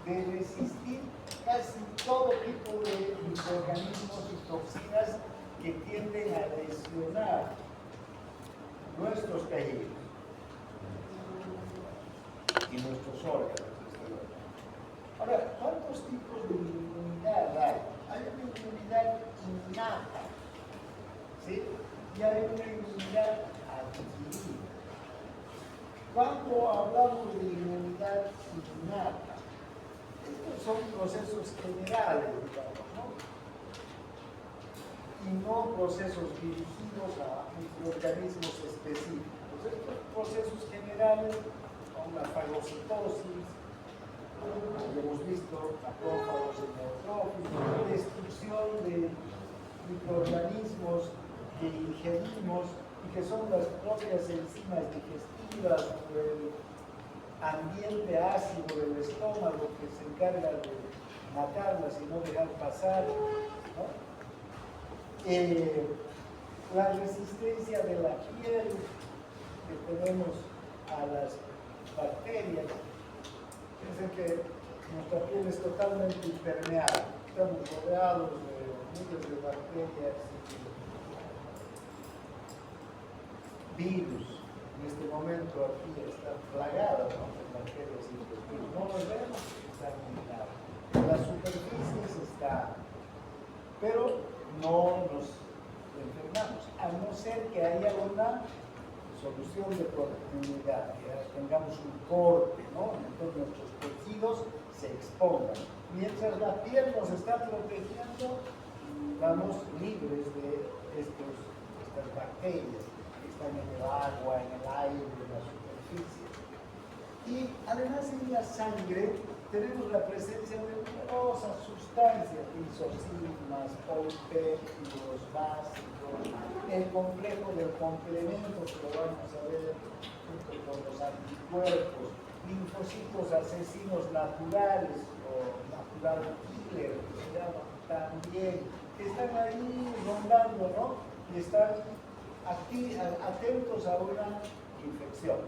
de resistir casi todo tipo de microorganismos y toxinas que tienden a lesionar nuestros tejidos y nuestros órganos. Ahora, ¿cuántos tipos de inmunidad hay? Hay una inmunidad innata, ¿sí? Y hay una inmunidad adquirida. Cuando hablamos de inmunidad innata, estos son procesos generales, digamos, ¿no? Y no procesos dirigidos a microorganismos específicos. Estos procesos generales son la fagocitosis, hemos visto macrófagos y neutrófilos, destrucción de microorganismos que ingerimos y que son las propias enzimas digestivas o el ambiente ácido del estómago que se encarga de matarlas y no dejar pasar, ¿no? La resistencia de la piel que tenemos a las bacterias. Piensen que nuestra piel es totalmente impermeable, estamos rodeados de miles de bacterias y virus. En este momento aquí está plagada, ¿no?, de bacterias y virus. No lo vemos, está eliminado. Las superficies están, pero no nos enfermamos, a no ser que haya una solución de productividad, que tengamos un corte, ¿no? Entonces nuestros tejidos se expongan. Mientras la piel nos está protegiendo, estamos libres de estas bacterias que están en el agua, en el aire, en la superficie. Y además en la sangre tenemos la presencia de numerosas sustancias, lisocimas, polipéptidos, básicos, el complejo del complemento, que lo vamos a ver junto con los anticuerpos, linfocitos asesinos naturales o natural killer, que se llaman también, que están ahí rondando, ¿no? Y están aquí atentos a una infección.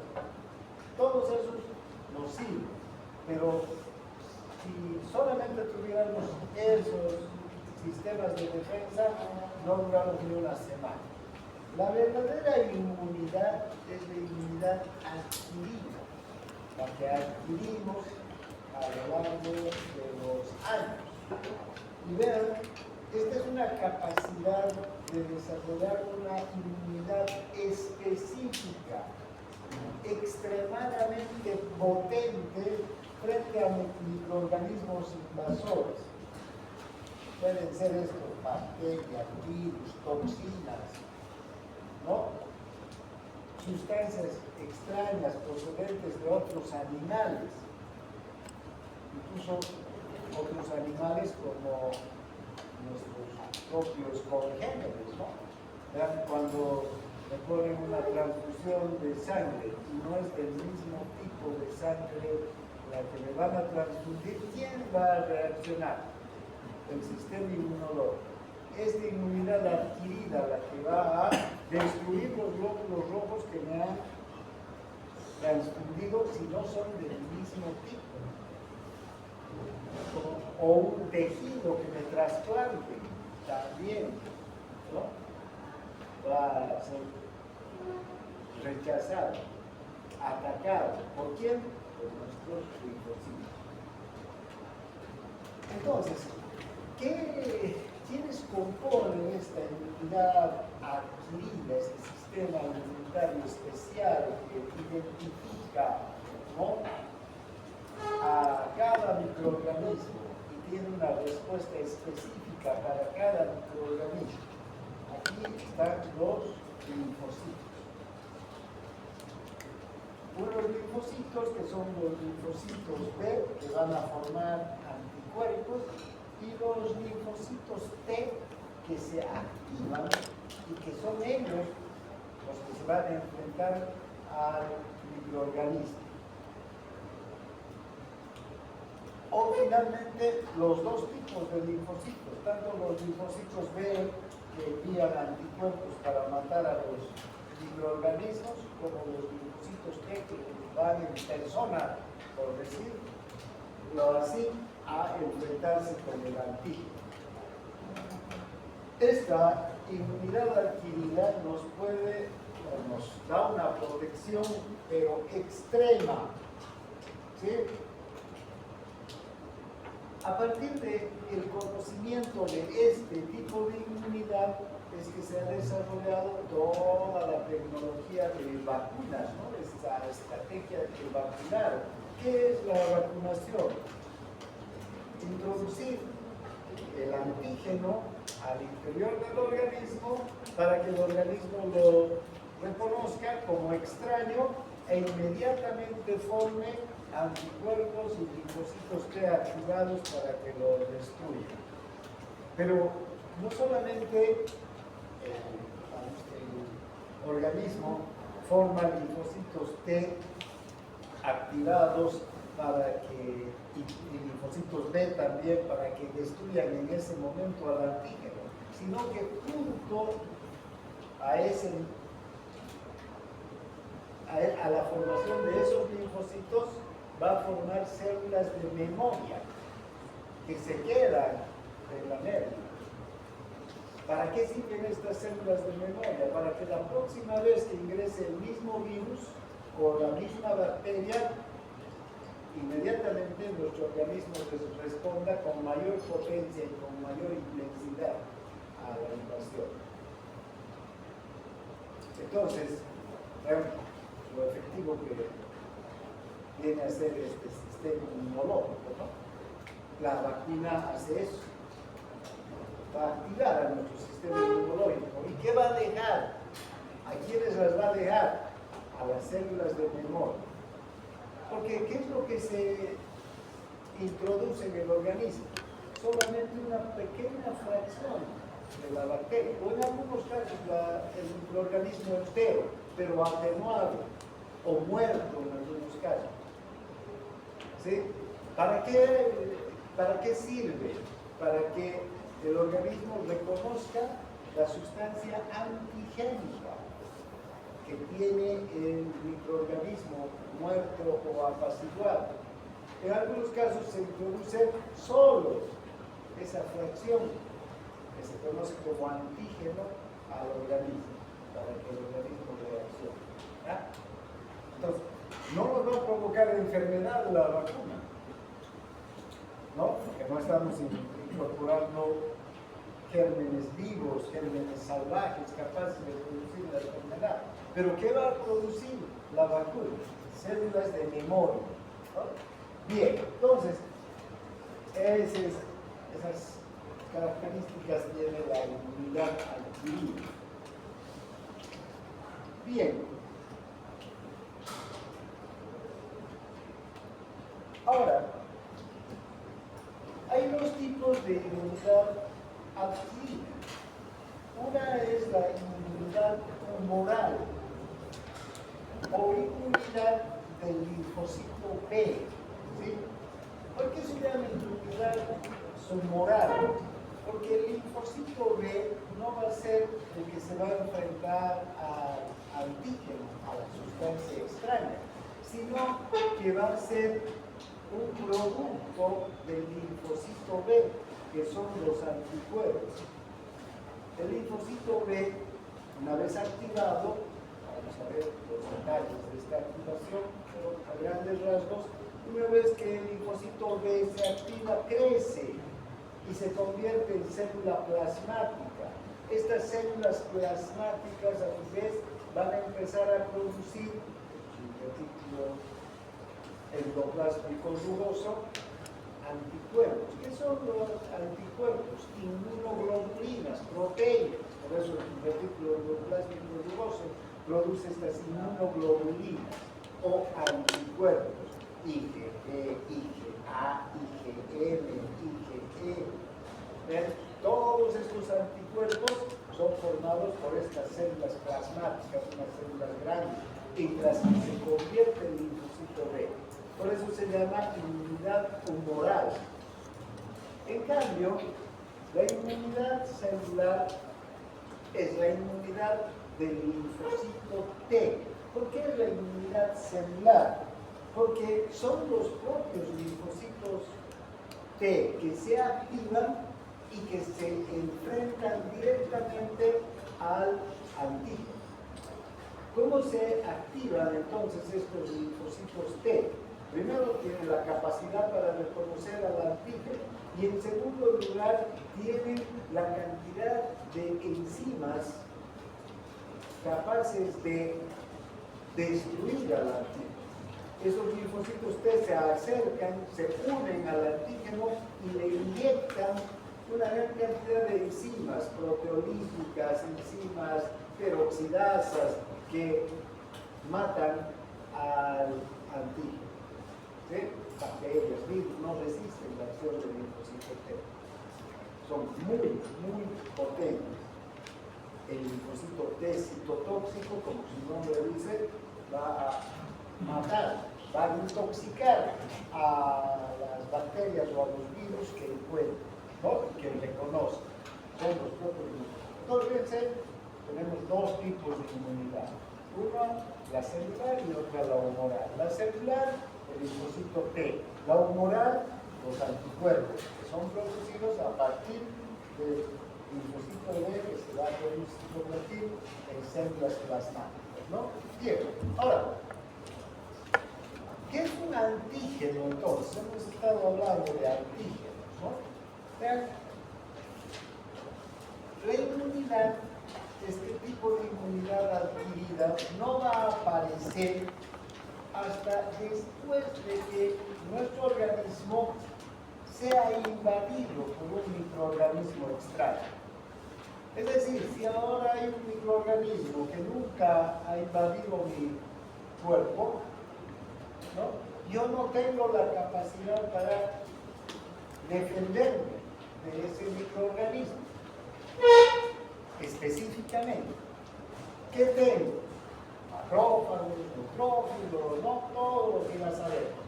Todos esos nos sirven, pero si solamente tuviéramos esos sistemas de defensa, no duramos ni una semana. La verdadera inmunidad es la inmunidad adquirida, la que adquirimos a lo largo de los años. Y vean, esta es una capacidad de desarrollar una inmunidad específica, extremadamente potente frente a microorganismos invasores. Pueden ser estos bacterias, virus, toxinas, ¿no? Sustancias extrañas procedentes de otros animales, incluso otros animales como nuestros propios congéneres, ¿no? Vean, cuando me ponen una transfusión de sangre y no es del mismo tipo de sangre la que me van a transfundir, ¿quién va a reaccionar? El sistema inmunológico. Esta inmunidad adquirida, la que va a destruir los glóbulos rojos que me han transfundido si no son del mismo tipo. O un tejido que me trasplante también, ¿no?, va a ser rechazado, atacado. ¿Por quién? Por nuestros linfocitos. Entonces, ¿quiénes componen esta inmunidad adquirida, este sistema inmunitario especial que identifica, ¿no?, a cada microorganismo y tiene una respuesta específica para cada microorganismo. Aquí están los linfocitos. Unos linfocitos que son los linfocitos B, que van a formar anticuerpos, y los linfocitos T, que se activan y que son ellos los que se van a enfrentar al microorganismo. O finalmente los dos tipos de linfocitos, tanto los linfocitos B que envían anticuerpos para matar a los microorganismos, como los linfocitos T que van en persona, por decirlo así, a enfrentarse con el antígeno. Esta inmunidad adquirida nos da una protección, pero extrema, ¿sí? A partir del conocimiento de este tipo de inmunidad es que se ha desarrollado toda la tecnología de vacunas, ¿no? Esta estrategia de vacunar. ¿Qué es la vacunación? Introducir el antígeno al interior del organismo para que el organismo lo reconozca como extraño e inmediatamente forme anticuerpos y linfocitos T activados para que lo destruyan. Pero no solamente el organismo forma linfocitos T activados y linfocitos B también para que destruyan en ese momento al antígeno, sino que junto a la formación de esos linfocitos va a formar células de memoria que se quedan en la médula. ¿Para qué sirven estas células de memoria? Para que la próxima vez que ingrese el mismo virus o la misma bacteria, inmediatamente nuestro organismo responda con mayor potencia y con mayor intensidad a la invasión. Entonces, lo efectivo que viene a ser este sistema inmunológico, ¿no? La vacuna hace eso, va a activar a nuestro sistema inmunológico. ¿Y qué va a dejar? ¿A quiénes las va a dejar? A las células de memoria. Porque ¿qué es lo que se introduce en el organismo? Solamente una pequeña fracción de la bacteria, o en algunos casos el microorganismo entero, pero atenuado o muerto en algunos casos. ¿Sí? ¿Para qué sirve? Para que el organismo reconozca la sustancia antigénica que tiene el microorganismo muerto o apaciguado. En algunos casos se introduce solo esa fracción que se conoce como antígeno al organismo, para que el organismo reaccione. ¿Ah? Entonces, no nos va a provocar enfermedad la vacuna, ¿no? Porque no estamos incorporando gérmenes vivos, gérmenes salvajes capaces de producir la enfermedad. Pero ¿qué va a producir la vacuna? Células de memoria, ¿no? Bien, entonces, esas características tiene la inmunidad adquirida. Bien. Ahora, hay dos tipos de inmunidad adquirida. Una es la inmunidad humoral o inmunidad del linfocito B. ¿Sí? ¿Por qué se llama inmunidad humoral? Porque el linfocito B no va a ser el que se va a enfrentar al antígeno, a la sustancia extraña, sino que va a ser un producto del linfocito B, que son los anticuerpos. El linfocito B, una vez activado, vamos a ver los detalles de esta activación, pero a grandes rasgos, una vez que el linfocito B se activa, crece y se convierte en célula plasmática. Estas células plasmáticas, a su vez, van a empezar a producir el retículo endoplásmico rugoso anticuerpos. ¿Qué son los anticuerpos? Inmunoglobulinas, proteínas. Por eso el retículo endoplásmico rugoso produce estas inmunoglobulinas o anticuerpos. IgG, IgA, IgM, IgE. ¿Ven? Todos estos anticuerpos son formados por estas células plasmáticas, unas células grandes, en las que se convierte el linfocito B. Por eso se llama inmunidad humoral. En cambio, la inmunidad celular es la inmunidad del linfocito T. ¿Por qué es la inmunidad celular? Porque son los propios linfocitos T que se activan y que se enfrentan directamente al antígeno. ¿Cómo se activan entonces estos linfocitos T? Primero, tienen la capacidad para reconocer al antígeno y en segundo lugar, tienen la cantidad de enzimas capaces de destruir al antígeno. Esos linfocitos T se acercan, se unen al antígeno y le inyectan una gran cantidad de enzimas proteolíticas, enzimas peroxidasas que matan al antígeno. ¿Sí? Bacterias, virus no resisten la acción del linfocito T. Son muy, muy potentes. El linfocito T citotóxico, como su nombre dice, va a matar, va a intoxicar a las bacterias o a los virus que encuentran, ¿no? Que reconocen. Son los propios virus. Entonces, tenemos dos tipos de inmunidad. Una, la celular, y otra, la humoral. La celular, el linfocito T. La humoral, los anticuerpos, que son producidos a partir del linfocito B, que se va a convertir en células plasmáticas, ¿no? Bien, ahora, ¿qué es un antígeno entonces? Hemos estado hablando de antígenos, ¿no? Vean, la inmunidad, este tipo de inmunidad adquirida, no va a aparecer hasta después de que nuestro organismo sea invadido por un microorganismo extraño. Es decir, si ahora hay un microorganismo que nunca ha invadido mi cuerpo, ¿no? Yo no tengo la capacidad para defenderme de ese microorganismo. Específicamente, ¿qué tengo? Macrófagos, neutrófilos, no todos los que ya sabemos,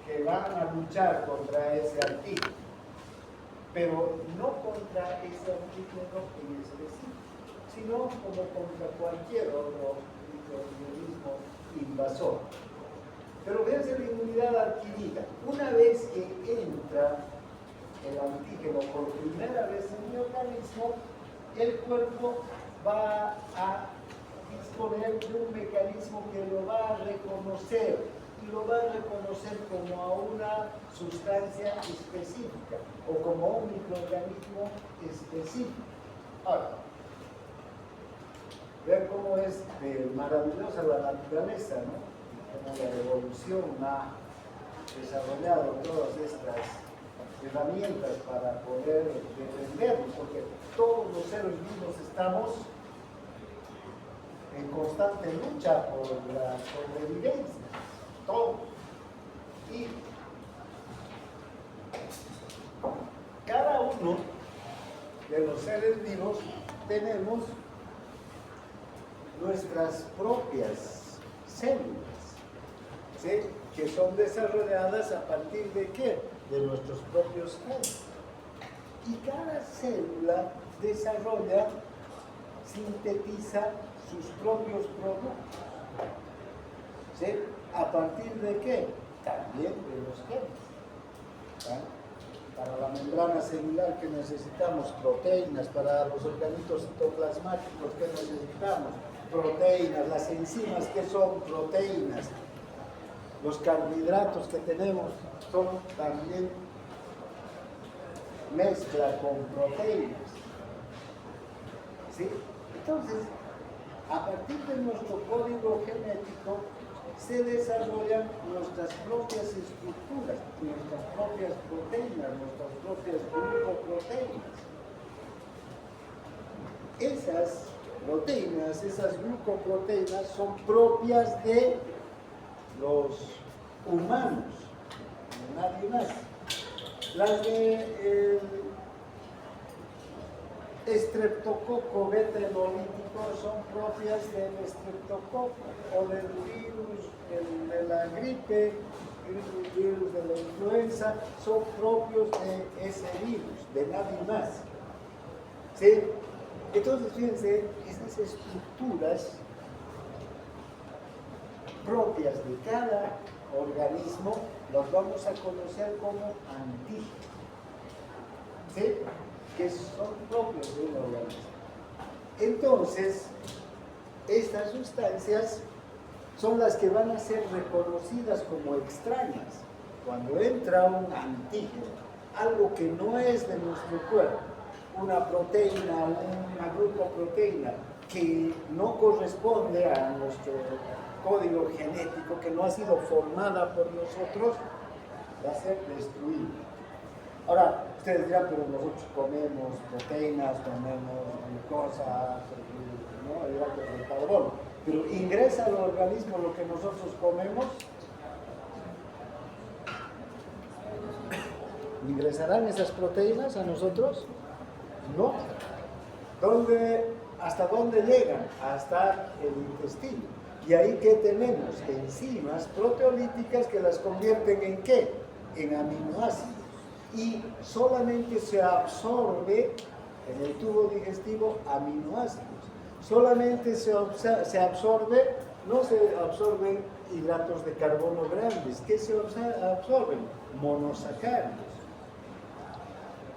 que van a luchar contra ese antígeno, pero no contra ese antígeno en específico, sino como contra cualquier otro microorganismo invasor. Pero fíjense la inmunidad adquirida. Una vez que entra el antígeno por primera vez en mi organismo, el cuerpo va a disponer de un mecanismo que lo va a reconocer, y lo va a reconocer como a una sustancia específica o como un microorganismo específico. Ahora, vean cómo es maravillosa la naturaleza, ¿no? Cómo la evolución ha desarrollado todas estas herramientas para poder defendernos, porque todos los seres vivos estamos en constante lucha por la sobrevivencia, todos. Y cada uno de los seres vivos tenemos nuestras propias células, ¿sí? Que son desarrolladas a partir de ¿qué? De nuestros propios genes. Y cada célula desarrolla, sintetiza sus propios productos. ¿Sí? ¿A partir de qué? También de los genes. ¿Sí? Para la membrana celular, ¿qué necesitamos? Proteínas. Para los organismos citoplasmáticos, ¿qué necesitamos? Proteínas. Las enzimas, ¿qué son? Proteínas. Los carbohidratos que tenemos son también mezcla con proteínas. ¿Sí? Entonces, a partir de nuestro código genético, se desarrollan nuestras propias estructuras, nuestras propias proteínas, nuestras propias glucoproteínas. Esas proteínas, esas glucoproteínas son propias de los humanos, de nadie más. Las de estreptococo beta hemolítico son propias del estreptococo o del virus de la gripe, el virus de la influenza, son propios de ese virus, de nadie más. ¿Sí? Entonces, fíjense, esas estructuras propias de cada organismo las vamos a conocer como antígenos, ¿sí? Que son propios de un organismo. Entonces, estas sustancias son las que van a ser reconocidas como extrañas. Cuando entra un antígeno, algo que no es de nuestro cuerpo, una proteína, una glucoproteína que no corresponde a nuestro código genético, que no ha sido formada por nosotros, va a ser destruida. Ahora, ustedes dirán, pero nosotros comemos proteínas, comemos glucosa, ¿no? Hidratos de carbono, pero ingresa al organismo lo que nosotros comemos. ¿Ingresarán esas proteínas a nosotros? No. ¿Hasta dónde llegan? Hasta el intestino. Y ahí, ¿qué tenemos? Enzimas proteolíticas que las convierten ¿en qué? En aminoácidos. Y solamente se absorbe en el tubo digestivo aminoácidos. Solamente se absorbe, no se absorben hidratos de carbono grandes. ¿Qué se absorben? Monosacáridos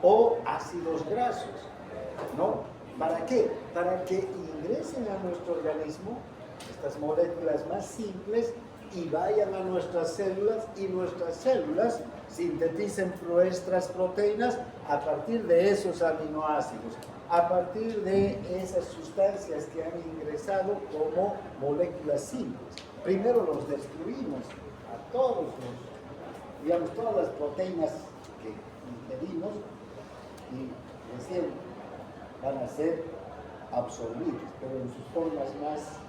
o ácidos grasos, ¿no? ¿Para qué? Para que ingresen a nuestro organismo estas moléculas más simples y vayan a nuestras células, y nuestras células sinteticen nuestras proteínas a partir de esos aminoácidos, a partir de esas sustancias que han ingresado como moléculas simples. Primero los destruimos a todos todas las proteínas que ingerimos, y recién van a ser absorbidas, pero en sus formas más,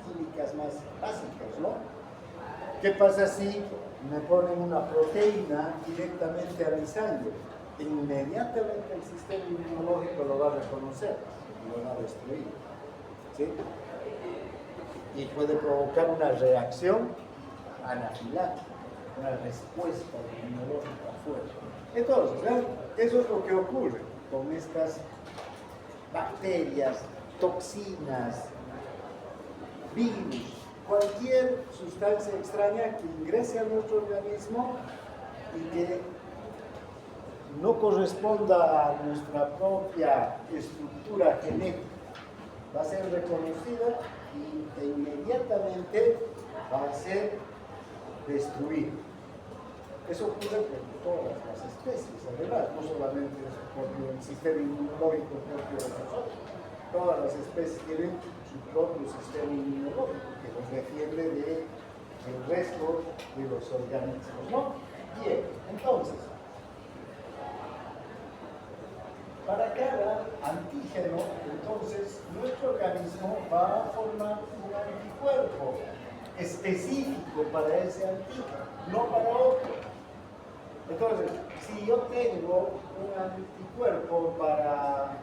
químicas más básicas, ¿no? ¿Qué pasa si me ponen una proteína directamente a mi sangre? Inmediatamente el sistema inmunológico lo va a reconocer y lo va a destruir, ¿sí? Y puede provocar una reacción anafiláctica, una respuesta inmunológica fuerte. Entonces, ¿ven? Eso es lo que ocurre con estas bacterias, toxinas, virus, cualquier sustancia extraña que ingrese a nuestro organismo y que no corresponda a nuestra propia estructura genética, va a ser reconocida e inmediatamente va a ser destruida. Eso ocurre con todas las especies, además, no solamente por el sistema inmunológico propio de nosotros. Todas las especies tienen su propio sistema inmunológico que los defiende del resto de los organismos, ¿no? Bien, entonces, para cada antígeno, entonces, nuestro organismo va a formar un anticuerpo específico para ese antígeno, no para otro. Entonces, si yo tengo un anticuerpo para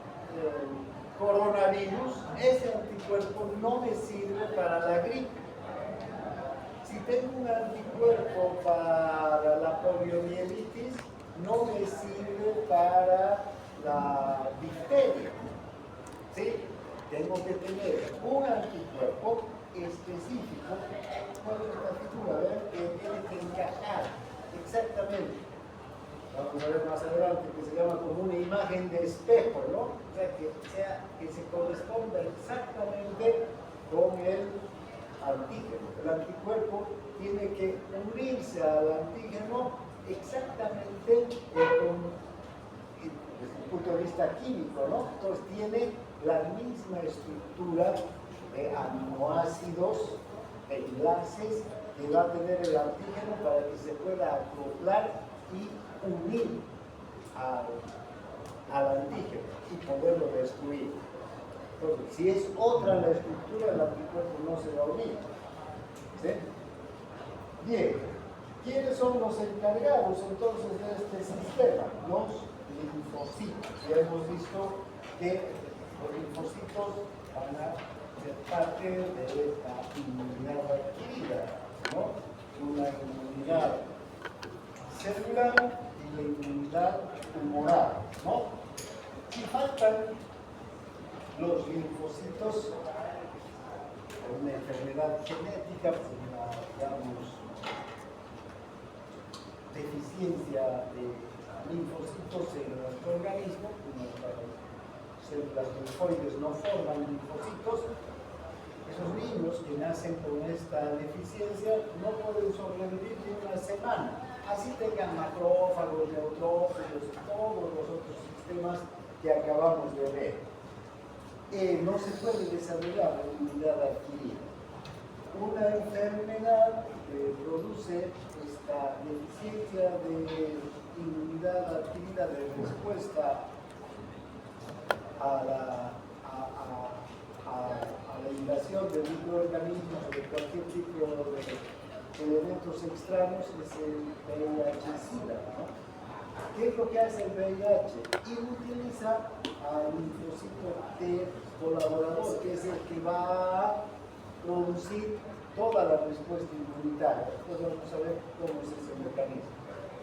coronavirus, ese anticuerpo no me sirve para la gripe. Si tengo un anticuerpo para la poliomielitis, no me sirve para la difteria. ¿Sí? Tengo que tener un anticuerpo específico. ¿Cuál es esta figura? ¿Ven? Que tiene que encajar exactamente. Vamos a ver más adelante, que se llama como una imagen de espejo, ¿no? O sea, que se corresponda exactamente con el antígeno. El anticuerpo tiene que unirse al antígeno exactamente desde el punto de vista químico, ¿no? Entonces tiene la misma estructura de aminoácidos, de enlaces que va a tener el antígeno para que se pueda acoplar y unir al antígeno y poderlo destruir. Entonces, si es otra la estructura, el anticuerpo no se va a unir. ¿Sí? Bien, ¿quiénes son los encargados entonces de este sistema? Los linfocitos. Ya hemos visto que los linfocitos van a ser parte de esta inmunidad adquirida, ¿no? Una inmunidad celular y la inmunidad tumoral, ¿no? Si faltan los linfocitos por una enfermedad genética, por una, digamos, deficiencia de linfocitos en nuestro organismo, nuestras células linfoides no forman linfocitos, esos niños que nacen con esta deficiencia no pueden sobrevivir ni una semana, así tengan macrófagos, neutrófilos y todos los otros sistemas que acabamos de ver. No se puede desarrollar la inmunidad adquirida. Una enfermedad que produce esta deficiencia de inmunidad adquirida de respuesta a la invasión de microorganismos o de cualquier tipo de elementos extraños es el VIH-Sida, ¿no? ¿Qué es lo que hace el VIH? Utiliza al linfocito T colaborador, que es el que va a producir toda la respuesta inmunitaria. Después vamos a ver cómo es ese mecanismo.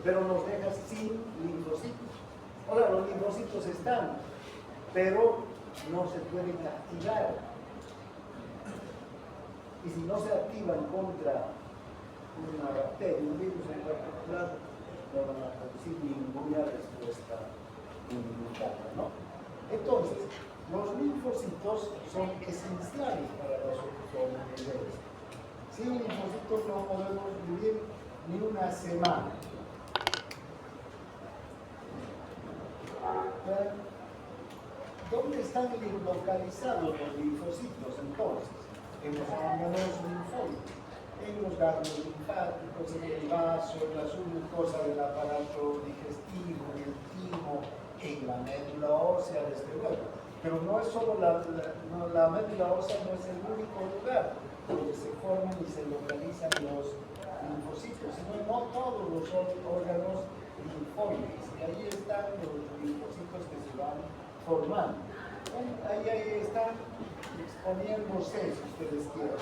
Pero nos deja sin linfocitos. Ahora, los linfocitos están, pero no se pueden activar. Y si no se activan contra una bacteria, un virus en particular, no van a producir ninguna respuesta inmunitaria, ¿no? Entonces, los linfocitos son esenciales para la supervivencia. Sin linfocitos no podemos vivir ni una semana. ¿Dónde están localizados los linfocitos entonces? En los órganos linfóides, en los ganglios linfáticos, en el vaso, en la submucosa del aparato digestivo, en el timo, en la médula ósea, desde luego. Pero no es solo la médula ósea, no es el único lugar donde se forman y se localizan los linfocitos, sino no todos los órganos linfóides. Y ahí están los linfocitos que se van formando. Ahí están exponiéndose, si ustedes quieren.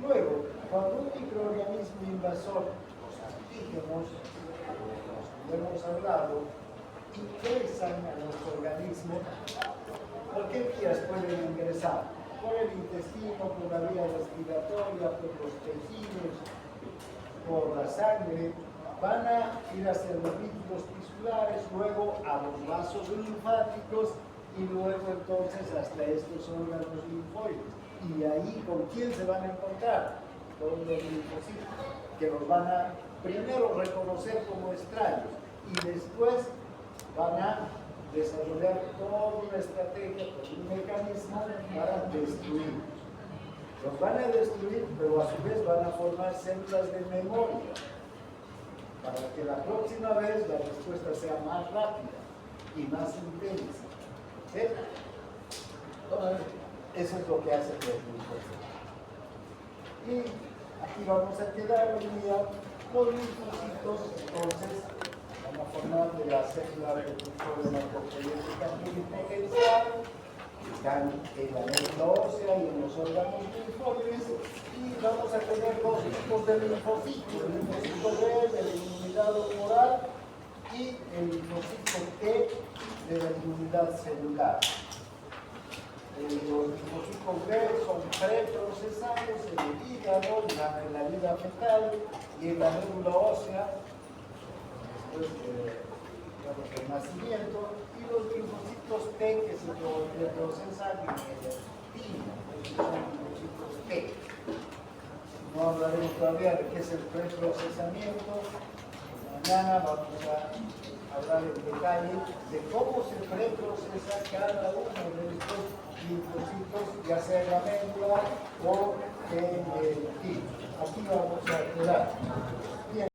Luego, cuando un microorganismo invasor, los antígenos, los que hemos hablado, ingresan a nuestro organismo, ¿por qué vías pueden ingresar? Por el intestino, por la vía respiratoria, por los tejidos, por la sangre, van a ir hacia los líquidos tisulares, luego a los vasos linfáticos y luego entonces hasta estos órganos linfoides. Y ahí, ¿con quién se van a encontrar? Con los linfocitos, que los van a primero reconocer como extraños y después van a desarrollar toda una estrategia, todo un mecanismo para destruirlos. Los van a destruir, pero a su vez van a formar células de memoria para que la próxima vez la respuesta sea más rápida y más intensa. ¿Sí? Eso es lo que hace los linfocitos. Y aquí vamos a quedar hoy día. Los linfocitos, entonces, van a formar de la célula reproductora hematopoyética pluripotencial, están en la médula ósea y en los órganos linfóides, y vamos a tener dos tipos de linfocitos: el linfocito B de la inmunidad humoral y el linfocito T de la inmunidad celular. Los linfocitos B son preprocesados en el hígado, en la vida fetal y en la médula ósea después del nacimiento, y los linfocitos T que se preprocesan en el timo, son linfocitos T. No hablaremos todavía de qué es el preprocesamiento. Mañana vamos a hablar en detalle de cómo se preprocesa cada uno de estos linfocitos, ya sea en la médula o en el kit. Aquí vamos a quedar.